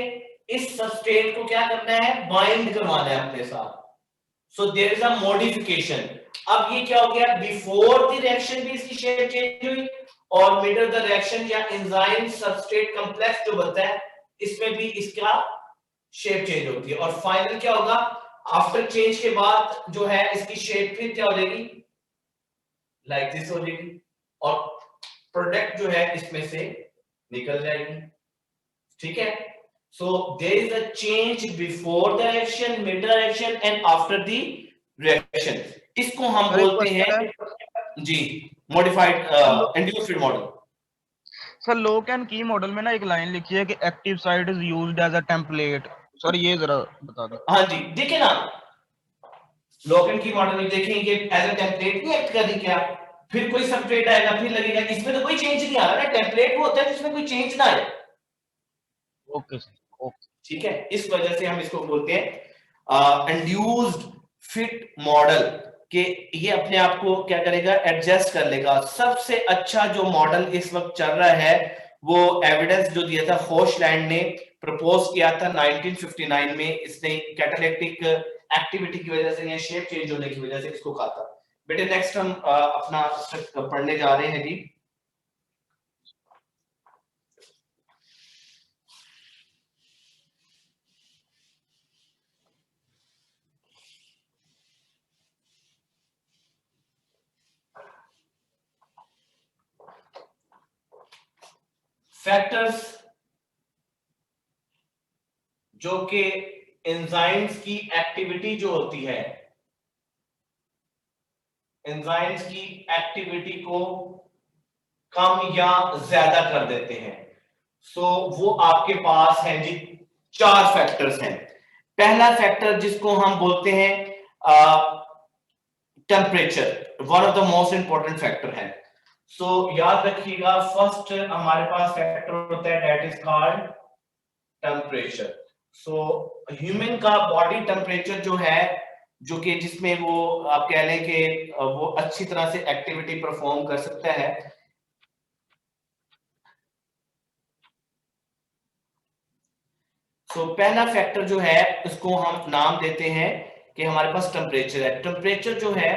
S1: इस सबस्ट्रेट को क्या करना है, बाइंड करवाना है अपने साथ। So there is a modification. अब ये क्या हो गया, बिफोर द रिएक्शन भी इसकी शेप चेंज हुई और मिड ऑफ द रिएक्शन या एंजाइम सबस्ट्रेट कॉम्प्लेक्स जो बनता है इसमें भी इसका शेप चेंज होती है। और फाइनल क्या होगा, आफ्टर चेंज के बाद जो है इसकी शेप फिर क्या हो जाएगी, लाइक दिस हो जाएगी, और प्रोडक्ट जो है इसमें से निकल जाएगी, ठीक है। So there is a change before the reaction, mid the reaction and after the reaction. इसको हम बोलते हैं जी modified induced fit model.
S7: Sir lock and key model में ना एक लाइन लिखी है कि active site is used as a template. Sir ये जरा बता दो।
S1: हाँ जी, देखिए ना, लॉक एंड की मॉडल में देखें ये एज अ टेम्पलेट नहीं एक्ट कर रही क्या, फिर कोई सबस्ट्रेट आएगा फिर लगेगा, इसमें तो कोई चेंज नहीं आ रहा ना, टेम्पलेट वो होता है जिसमें कोई चेंज ना आए।
S7: ओके सर, ओके,
S1: ठीक है, इस वजह से हम इसको बोलते हैं इंड्यूस्ड फिट मॉडल, कि ये अपने आप को क्या करेगा, एडजस्ट कर लेगा। सबसे अच्छा जो मॉडल इस वक्त चल रहा है वो एविडेंस जो दिया था हॉशलैंड ने प्रपोज किया था 1959 में, इसने कैटालिटिक एक्टिविटी की वजह से या शेप चेंज होने की वजह से इसको कहा था। बेटे नेक्स्ट हम अपना पढ़ने जा रहे हैं जी। फैक्टर्स जो कि एंजाइम्स की एक्टिविटी जो होती है, एंजाइम्स की एक्टिविटी को कम या ज्यादा कर देते हैं। सो वो आपके पास हैं जी 4 फैक्टर्स हैं। पहला फैक्टर जिसको हम बोलते हैं temperature, one of the most important factor है। सो याद रखिएगा, फर्स्ट हमारे पास फैक्टर होता है that is called temperature. So human का बॉडी टेम्परेचर जो है, जो कि जिसमें वो आप कह लें कि वो अच्छी तरह से एक्टिविटी परफॉर्म कर सकता है, सो पहला फैक्टर जो है उसको हम नाम देते हैं कि हमारे पास टेम्परेचर है। टेम्परेचर जो है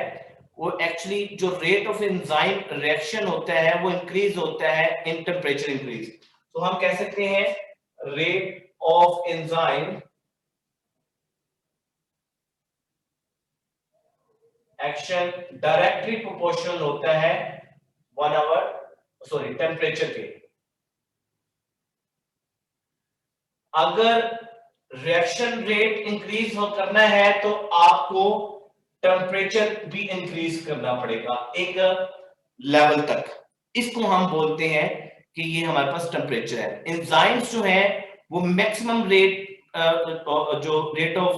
S1: वो एक्चुअली जो रेट ऑफ एंजाइम रिएक्शन होता है वो इंक्रीज होता है इन टेम्परेचर इंक्रीज। तो हम कह सकते हैं rate of enzyme action directly proportional होता है टेम्परेचर के। अगर रिएक्शन रेट इंक्रीज करना है तो आपको टेम्परेचर भी इंक्रीज करना पड़ेगा एक लेवल तक। इसको हम बोलते हैं कि ये हमारे पास टेम्परेचर है। एंजाइम्स जो है वो मैक्सिमम रेट जो रेट ऑफ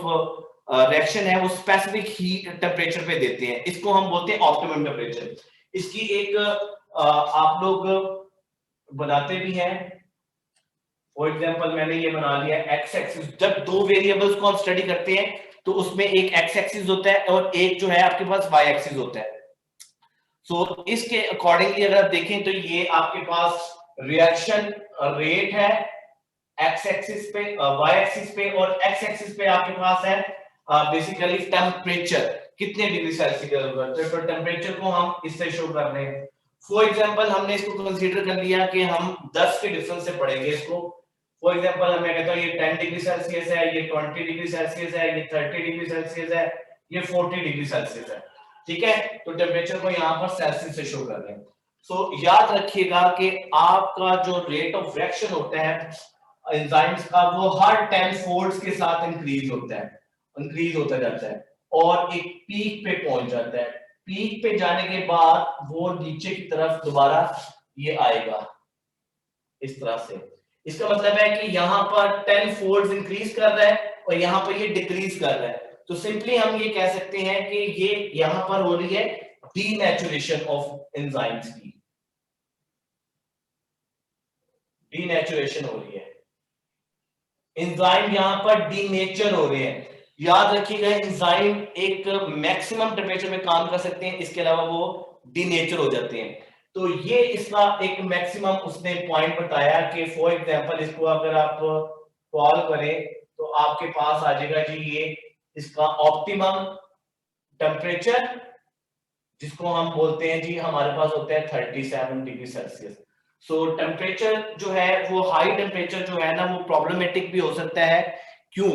S1: रिएक्शन है वो स्पेसिफिक हीट टेम्परेचर पे देते हैं, इसको हम बोलते हैं ऑप्टिमम टेम्परेचर। इसकी एक आप लोग बनाते भी हैं, फॉर एग्जांपल मैंने ये बना लिया एक्स एक्सिस। जब दो वेरिएबल्स को हम स्टडी करते हैं तो उसमें एक एक्स एक्सिस होता है और एक जो है आपके पास वाई एक्सिस होता है। सो इसके अकॉर्डिंगली अगर आप देखें तो ये आपके पास रिएक्शन रेट है एक्स एक्सिस पे, वाई एक्सिस पे, और एक्स एक्सिस पे आपके पास है बेसिकली टेम्परेचर, कितने डिग्री सेल्सियस। तो टेम्परेचर को हम इससे शो कर रहे हैं। फॉर एग्जांपल हमने इसको कंसीडर कर लिया कि हम 10 के डिफरेंस से पढ़ेंगे इसको। फॉर एग्जांपल मैं कहता हूं ये 10 डिग्री सेल्सियस है, ये 20 डिग्री सेल्सियस है, ये 30 डिग्री सेल्सियस है, ये 40 डिग्री सेल्सियस है, ठीक है। तो टेम्परेचर को यहाँ पर सेल्सियस से शो कर रहे हैं। सो याद रखिएगा कि आपका जो रेट ऑफ रिएक्शन होता है एंजाइम्स का वो हर 10 फोल्ड्स के साथ इंक्रीज होता है, इंक्रीज होता जाता है और एक पीक पे पहुंच जाता है। पीक पे जाने के बाद वो नीचे की तरफ दोबारा ये आएगा इस तरह से। इसका मतलब है कि यहाँ पर 10 फोल्ड्स इंक्रीज कर रहा है और यहाँ पर ये डिक्रीज कर रहा है। तो सिंपली हम ये कह सकते हैं कि ये यहाँ पर हो रही है डीनेचुरेशन ऑफ एंजाइम्स की, डीनेचुरेशन हो रही है, एंजाइम यहाँ पर डीनेचर हो रहे हैं। याद रखिएगा एंजाइम एक मैक्सिमम टेम्परेचर में काम कर सकते हैं, इसके अलावा वो डीनेचर हो जाते हैं। तो ये इसका एक मैक्सिमम उसने पॉइंट बताया कि फॉर एग्जांपल इसको अगर आप सॉल्व करें तो आपके पास आ जाएगा जी ये इसका ऑप्टिमम टेम्परेचर, जिसको हम बोलते हैं जी हमारे पास होता है 37 डिग्री सेल्सियस। सो टेम्परेचर जो है वो हाई टेम्परेचर जो है ना वो प्रॉब्लमेटिक भी हो सकता है। क्यों?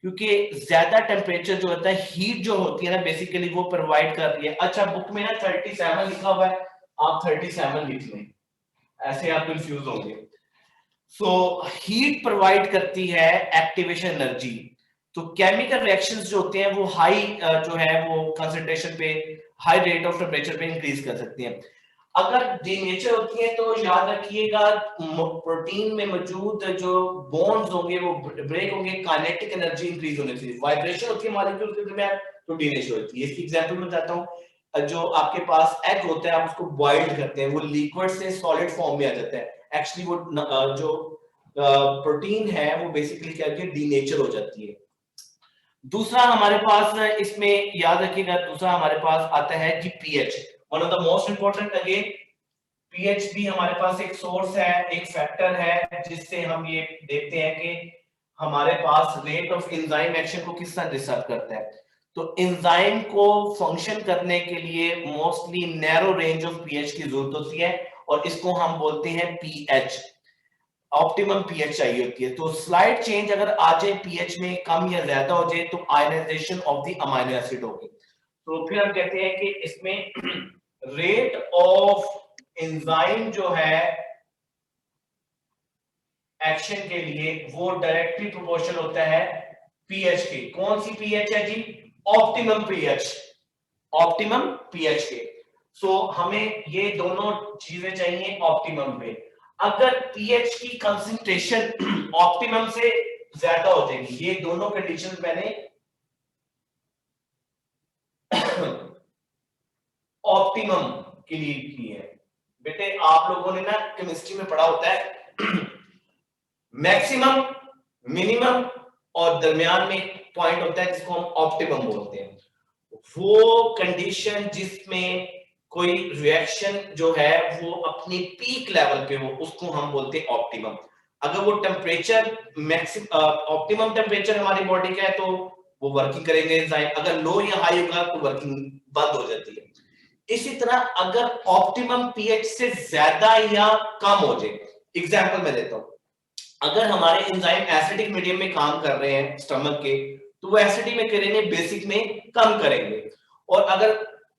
S1: क्योंकि ज्यादा टेम्परेचर जो होता है हीट जो होती है ना बेसिकली वो प्रोवाइड कर रही है। अच्छा बुक में ना 37 लिखा हुआ है, आप 37 लिख लें, ऐसे आप कंफ्यूज होंगे। सो हीट प्रोवाइड करती है एक्टिवेशन एनर्जी। तो केमिकल रिएक्शंस जो होते हैं वो हाई जो है वो कंसंट्रेशन पे हाई रेट ऑफ टेम्परेचर पे इंक्रीज कर सकती हैं। अगर डीनेचर होती है तो याद रखिएगा प्रोटीन में मौजूद जो बॉन्ड्स होंगे वो ब्रेक होंगे, काइनेटिक एनर्जी इंक्रीज होने से वाइब्रेशन होती है मॉलिक्यूल के दरमियान, तो डीनेचर होती है। इसकी एग्जांपल मैं बताता हूं, जो आपके पास एग होता है आप उसको बॉइल्ड करते हैं, वो लिक्विड से सॉलिड फॉर्म में आ जाता है। एक्चुअली वो जो प्रोटीन है वो बेसिकली क्या है डीनेचर हो जाती है। दूसरा हमारे पास इसमें याद रखिएगा, दूसरा हमारे पास आता है जी pH, one of the most important. Again pH भी हमारे पास एक सोर्स है, एक फैक्टर है जिससे हम ये देखते हैं कि हमारे पास रेट ऑफ एंजाइम एक्शन को किस तरह डिसाइड करता है। तो एंजाइम को फंक्शन करने के लिए mostly narrow range of pH की जरूरत होती है और इसको हम बोलते हैं पीएच, ऑप्टिमम पीएच चाहिए होती है। तो स्लाइड चेंज अगर आ जाए पीएच में कम या ज्यादा हो जाए तो ionization of the amino acid होगी। तो फिर हम कहते हैं कि इसमें रेट ऑफ एंजाइम जो है एक्शन के लिए वो डायरेक्टली प्रोपोर्शनल होता है पीएच के। कौन सी पीएच है जी? ऑप्टिमम पीएच, ऑप्टिमम पीएच के। सो हमें ये दोनों चीजें चाहिए ऑप्टिमम पे। अगर पीएच की कंसंट्रेशन ऑप्टिमम से ज्यादा हो जाएगी, ये दोनों कंडीशंस मैंने ऑप्टिमम के लिए की है। बेटे आप लोगों ने ना केमिस्ट्री में पढ़ा होता है मैक्सिमम, मिनिमम और दरमियान में एक पॉइंट होता है जिसको हम ऑप्टिमम बोलते हैं। वो कंडीशन जिसमें कोई रिएक्शन जो है वो अपनी पीक लेवल पे हो उसको हम बोलते हैं ऑप्टिमम। अगर वो टेम्परेचर मैक्सिमम ऑप्टिमम टेम्परेचर हमारी बॉडी का है तो वो वर्किंग करेंगे एंजाइम, अगर लो या हाई होगा तो वर्किंग बंद हो जाती है। इसी तरह अगर ऑप्टिमम पीएच से ज्यादा या कम हो जाए, एग्जांपल मैं देता हूं, अगर हमारे एंजाइम एसिडिक मीडियम में काम कर रहे हैं स्टमक के तो वो एसिडिक में करेंगे, बेसिक में कम करेंगे। और अगर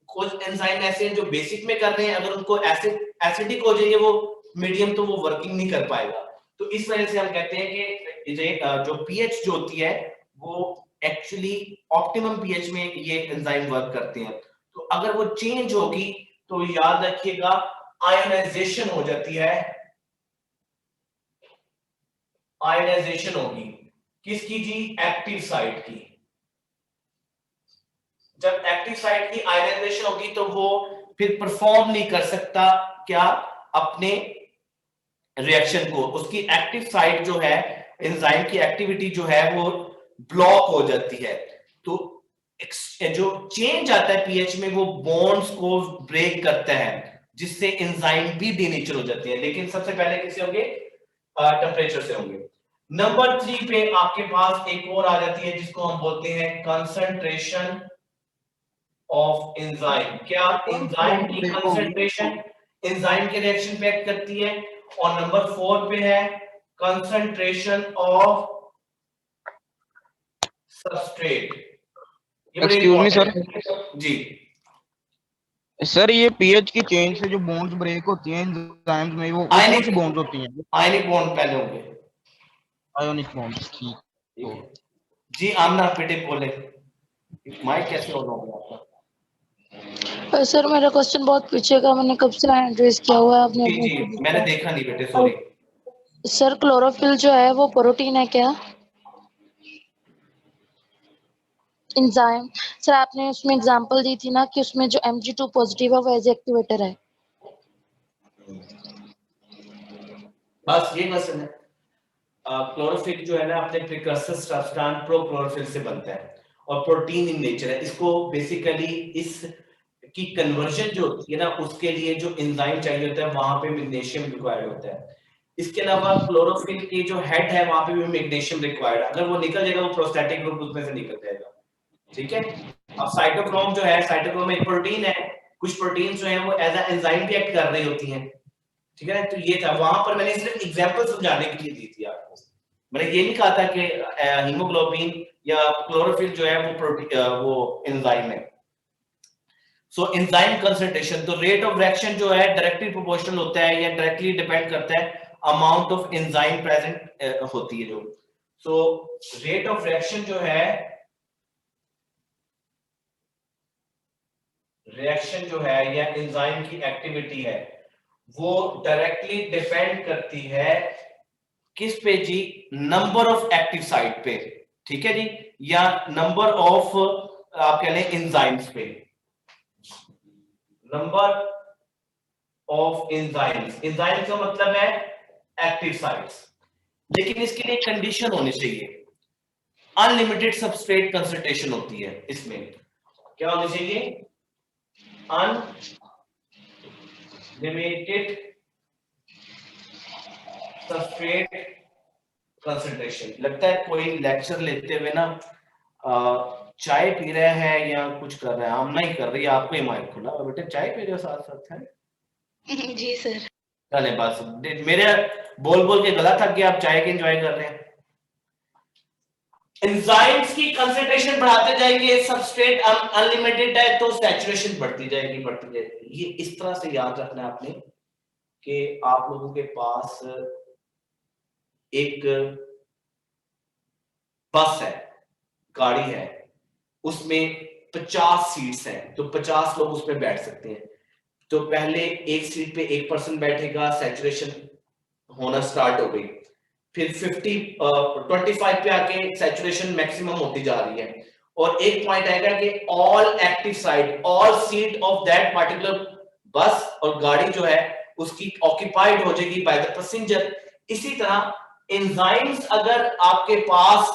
S1: कुछ एंजाइम ऐसे हैं जो बेसिक में कर रहे हैं, अगर उनको एसिडिक हो जाएंगे वो मीडियम तो वो वर्किंग नहीं कर पाएगा। तो इस वजह से हम कहते हैं कि जो पीएच जो होती है वो एक्चुअली ऑप्टिमम पीएच में ये एंजाइम वर्क करते हैं। तो अगर वो चेंज होगी तो याद रखिएगा आयोनाइजेशन हो जाती है, आयोनाइजेशन होगी किसकी जी? एक्टिव साइट की। जब एक्टिव साइट की आयनाइजेशन होगी तो वो फिर परफॉर्म नहीं कर सकता क्या अपने रिएक्शन को, उसकी एक्टिव साइट जो है एंजाइम की एक्टिविटी जो है वो ब्लॉक हो जाती है। तो जो चेंज आता है पीएच में वो बॉन्ड्स को ब्रेक करता है जिससे एंजाइम भी डीनेचर हो जाती है, लेकिन सबसे पहले किससे होंगे? टेम्परेचर से होंगे। नंबर 3 पे आपके पास एक और आ जाती है जिसको हम बोलते हैं कंसंट्रेशन ऑफ एंजाइम। क्या एंजाइम की कंसंट्रेशन एंजाइम के रिएक्शन पे एक्ट करती है। और नंबर 4 पे है कंसंट्रेशन ऑफ सबस्ट्रेट। ये बड़ी
S7: एक्सक्यूज मी सर,
S1: जी
S7: सर ये पीएच की चेंज से जो बॉन्ड्स ब्रेक होती हैं एंजाइम्स में, वो कौन सी बॉन्ड्स होती हैं?
S1: आयनिक बॉन्ड पहले होंगे।
S7: आयोनिक बॉन्ड्स, ठीक।
S1: ठीक है जी। आमना बेटे बोले, माइक कैसे ऑन हो गया आपका?
S8: सर मेरा क्वेश्चन बहुत पीछे का, मैंने कब से एड्रेस किया हुआ है आपने
S1: जी जी मैंने देखा नहीं बेटे, सॉरी।
S8: सर क्लोरोफिल जो है वो प्रोटीन है क्या? एंजाइम सर, आपने उसमें एग्जांपल दी थी ना कि उसमें जो Mg2 पॉजिटिव है वो एज एक्टिवेटर है।
S1: बस ये क्वेश्चन है। क्लोरोफिल जो है ना अपने प्रिकर्सर सब्सटेंस प्रोक्लोरोफिल से बनता है और प्रोटीन इन नेचर है। इसको बेसिकली इस की कन्वर्जन जो होती है ना उसके लिए जो एंजाइम चाहिए होता है वहां पे मैग्नीशियम रिक्वायर्ड होता है। इसके अलावा क्लोरोफिल की जो हेड है वहां पे भी मैग्नीशियम रिक्वायर्ड है। अगर वो निकल जाएगा वो प्रोस्टैटिक ग्रुप उसमें से निकल जाएगा। ठीक है। अब साइटोक्रोम जो है, साइटोक्रोम एक प्रोटीन है, कुछ प्रोटीन जो है वो एज अ एंजाइम भी एक्ट कर रही होती हैं। ठीक है। तो ये था, वहां पर मैंने सिर्फ एग्जांपल समझाने के लिए दी थी आपको। मैंने ये नहीं कहा था कि हीमोग्लोबिन या क्लोरोफिल जो है वो प्रोटीन वो एंजाइम है। सो एंजाइम कंसंट्रेशन, तो रेट ऑफ रिएक्शन जो है डायरेक्टली प्रोपोर्शनल होता है या डायरेक्टली डिपेंड करता है अमाउंट ऑफ एंजाइम प्रेजेंट होती है जो। सो रेट ऑफ रिएक्शन जो है, रिएक्शन जो है या एंजाइम की एक्टिविटी है वो डायरेक्टली डिपेंड करती है किस पे जी? नंबर ऑफ एक्टिव साइट पे। ठीक है जी, या नंबर ऑफ आप कह लें एंजाइम्स पे, नंबर ऑफ एंजाइम्स। एंजाइम का मतलब है एक्टिव साइट्स, लेकिन इसके लिए कंडीशन होनी चाहिए, अनलिमिटेड सबस्ट्रेट कंसंट्रेशन होती है। इसमें क्या होनी चाहिए? Unlimited substrate concentration. लगता है कोई लेक्चर लेते हुए ना चाय पी रहा है या कुछ कर रहा है। आमना ही कर रही है, आपको ही माइक खुला और बेटे चाय पी रहे हो साथ साथ है।
S8: जी सर।
S1: चले बस, मेरे बोल बोल के गला थक गया, आप चाय के एंजॉय कर रहे हैं। एंजाइम्स की कंसंट्रेशन बढ़ाते जाएंगे, सबस्ट्रेट अनलिमिटेड है तो सैचुरेशन बढ़ती जाएगी बढ़ती जाएगी। ये इस तरह से याद रखना है आपने कि आप लोगों के पास एक बस है, गाड़ी है, उसमें 50 सीट्स हैं तो 50 लोग उसमें बैठ सकते हैं। तो पहले एक सीट पे 1% बैठेगा, सैचुरेशन होना स्टार्ट हो गई। फिर 25 पे आके सैचुरेशन मैक्सिमम होती जा रही है और एक पॉइंट आएगा कि all active site, all seat of that particular बस और गाड़ी जो है उसकी ऑक्यूपाइड हो जाएगी बाय द पैसेंजर। इसी तरह एंजाइम्स अगर आपके पास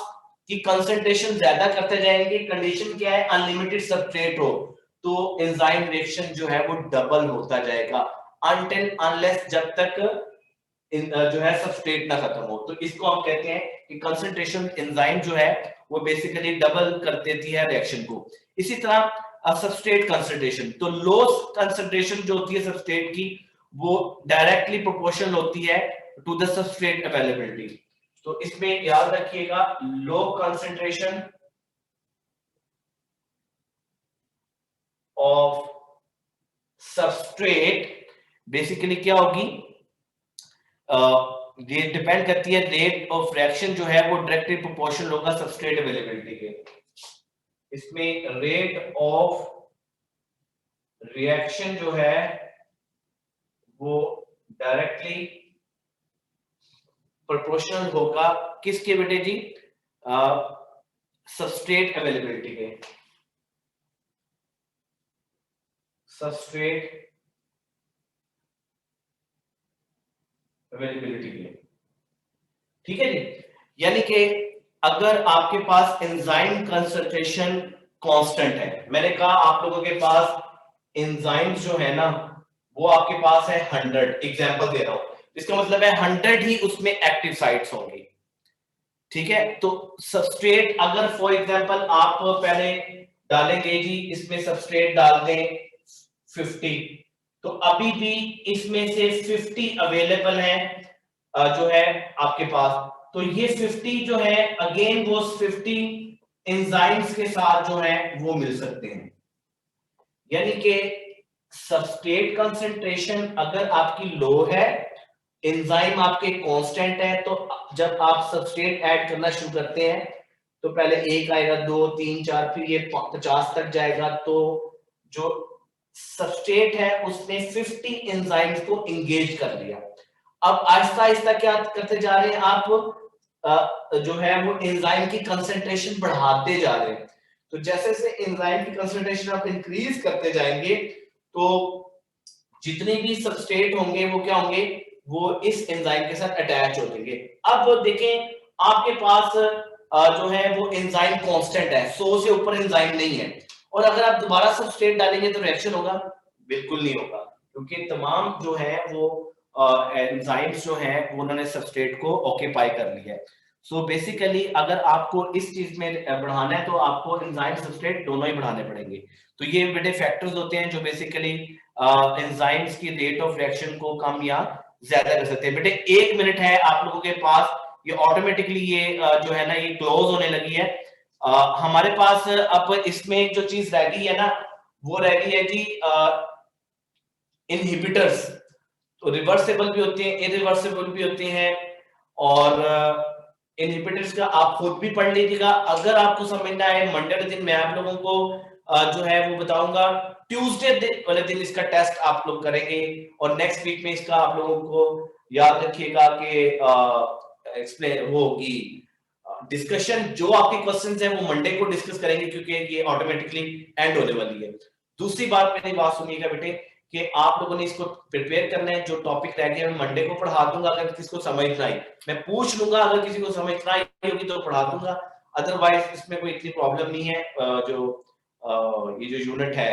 S1: की कंसंट्रेशन ज्यादा करते जाएंगे, कंडीशन क्या है? अनलिमिटेड सबस्ट्रेट हो, तो एंजाइम रिएक्शन जो है वो डबल होता जाएगा अनटिल अनलेस जब तक जो है सबस्ट्रेट ना खत्म हो। तो इसको हम कहते हैं कि कंसंट्रेशन एंजाइम जो है वो बेसिकली डबल कर देती है रिएक्शन को। इसी तरह सबस्ट्रेट कंसंट्रेशन, तो लो कंसंट्रेशन जो होती है सबस्ट्रेट की वो डायरेक्टली प्रोपोर्शनल होती है टू द सबस्ट्रेट अवेलेबिलिटी। तो इसमें याद रखिएगा low concentration of substrate basically क्या होगी? ये डिपेंड करती है रेट ऑफ रिएक्शन जो है वो डायरेक्टली प्रोपोर्शनल होगा सबस्ट्रेट अवेलेबिलिटी के। इसमें रेट ऑफ रिएक्शन जो है वो डायरेक्टली प्रोपोर्शनल होगा किसके बेटे जी? सबस्ट्रेट अवेलेबिलिटी के। सबस्ट्रेट अवेलेबिलिटी के लिए, ठीक है जी। यानी कि अगर आपके पास एंजाइम कंसंट्रेशन कांस्टेंट है, मैंने कहा आप लोगों के पास एंजाइम्स जो है ना वो आपके पास है 100, एग्जांपल दे रहा हूं, इसका मतलब है 100 ही उसमें एक्टिव साइट्स होंगी, ठीक है। तो सबस्ट्रेट अगर फॉर एग्जांपल आप पहले डालेंगे जी इसमें सबस्ट्रेट डाल दें 50, तो अभी भी इसमें से 50 अवेलेबल है जो है आपके पास, तो ये 50 जो है अगेन वो 50 एंजाइम्स के साथ जो है वो मिल सकते हैं। यानी कि सबस्ट्रेट कंसंट्रेशन अगर आपकी लो है, एंजाइम आपके कांस्टेंट है, तो जब आप सबस्ट्रेट ऐड करना शुरू करते हैं तो पहले 1 आएगा, 2 3 4 फिर ये 50 तक जाएगा, तो जो सबस्ट्रेट है उसने 50 एंजाइम्स को एंगेज कर लिया। अब आहिस्ता आहिस्ता क्या करते जा रहे हैं आप, जो है वो एंजाइम की कंसंट्रेशन बढ़ाते जा रहे हैं। तो जैसे जैसे एंजाइम की कंसंट्रेशन आप इंक्रीज करते जाएंगे तो जितने भी सबस्ट्रेट होंगे वो क्या होंगे, वो इस एंजाइम के साथ अटैच हो जाएंगे। अब देखें आपके पास जो है वो एंजाइम कांस्टेंट है, 100 से ऊपर एंजाइम नहीं है, और अगर आप दोबारा सबस्ट्रेट डालेंगे तो रिएक्शन होगा? बिल्कुल नहीं होगा, क्योंकि तमाम जो है वो एंजाइम्स जो है वो उन्होंने सबस्ट्रेट को ऑक्यूपाई कर लिया है। सो बेसिकली अगर आपको इस चीज में बढ़ाना है तो आपको एंजाइम सबस्ट्रेट दोनों ही बढ़ाने पड़ेंगे। तो ये बड़े फैक्टर्स होते हैं जो बेसिकली एंजाइम्स की रेट ऑफ रिएक्शन को कम या ज्यादा कर सकते हैं। बेटे 1 मिनट है आप लोगों के पास, ये ऑटोमेटिकली ये जो है ना ये क्लोज होने लगी है। हमारे पास अब इसमें जो चीज रह गई है ना वो रह गई है जी इनहिबिटर्स। तो रिवर्सेबल भी होते हैं, इरिवर्सेबल भी होते हैं, और इनहिबिटर्स का आप खुद भी पढ़ लीजिएगा। अगर आपको समझना है मंडे के दिन मैं आप लोगों को जो है वो बताऊंगा, ट्यूसडे वाले दिन इसका टेस्ट आप लोग करेंगे, और नेक्स्ट वीक में इसका आप लोगों को याद रखिएगा कि एक्सप्लेन होगी डिस्कशन। जो आपके क्वेश्चंस हैं वो मंडे को डिस्कस करेंगे क्योंकि ये ऑटोमेटिकली एंड होने वाली है। दूसरी बात मेरी बात सुनिएगा बेटे कि आप लोगों ने इसको प्रिपेयर करना है, जो टॉपिक रह गया मैं मंडे को पढ़ा दूंगा, अगर किसी को समझ ना आई मैं पूछ लूंगा, अगर किसी को समझ ना आई होगी तो पढ़ा दूंगा, अदरवाइज इसमें कोई इतनी प्रॉब्लम नहीं है। ये जो यूनिट है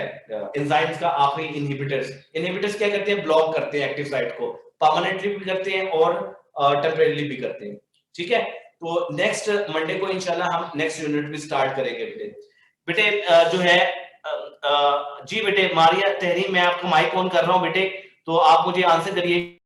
S1: एंजाइम्स का आखिरी इनहिबिटर्स क्या करते हैं, ब्लॉक करते हैं एक्टिव साइट को, परमानेंटली भी करते हैं और टेम्परेरीली भी करते हैं, ठीक है। तो नेक्स्ट मंडे को इंशाल्लाह हम नेक्स्ट यूनिट भी स्टार्ट करेंगे बेटे जो है जी बेटे मारिया तहरीम, मैं आपको माइक ऑन कर रहा हूं बेटे, तो आप मुझे आंसर करिए।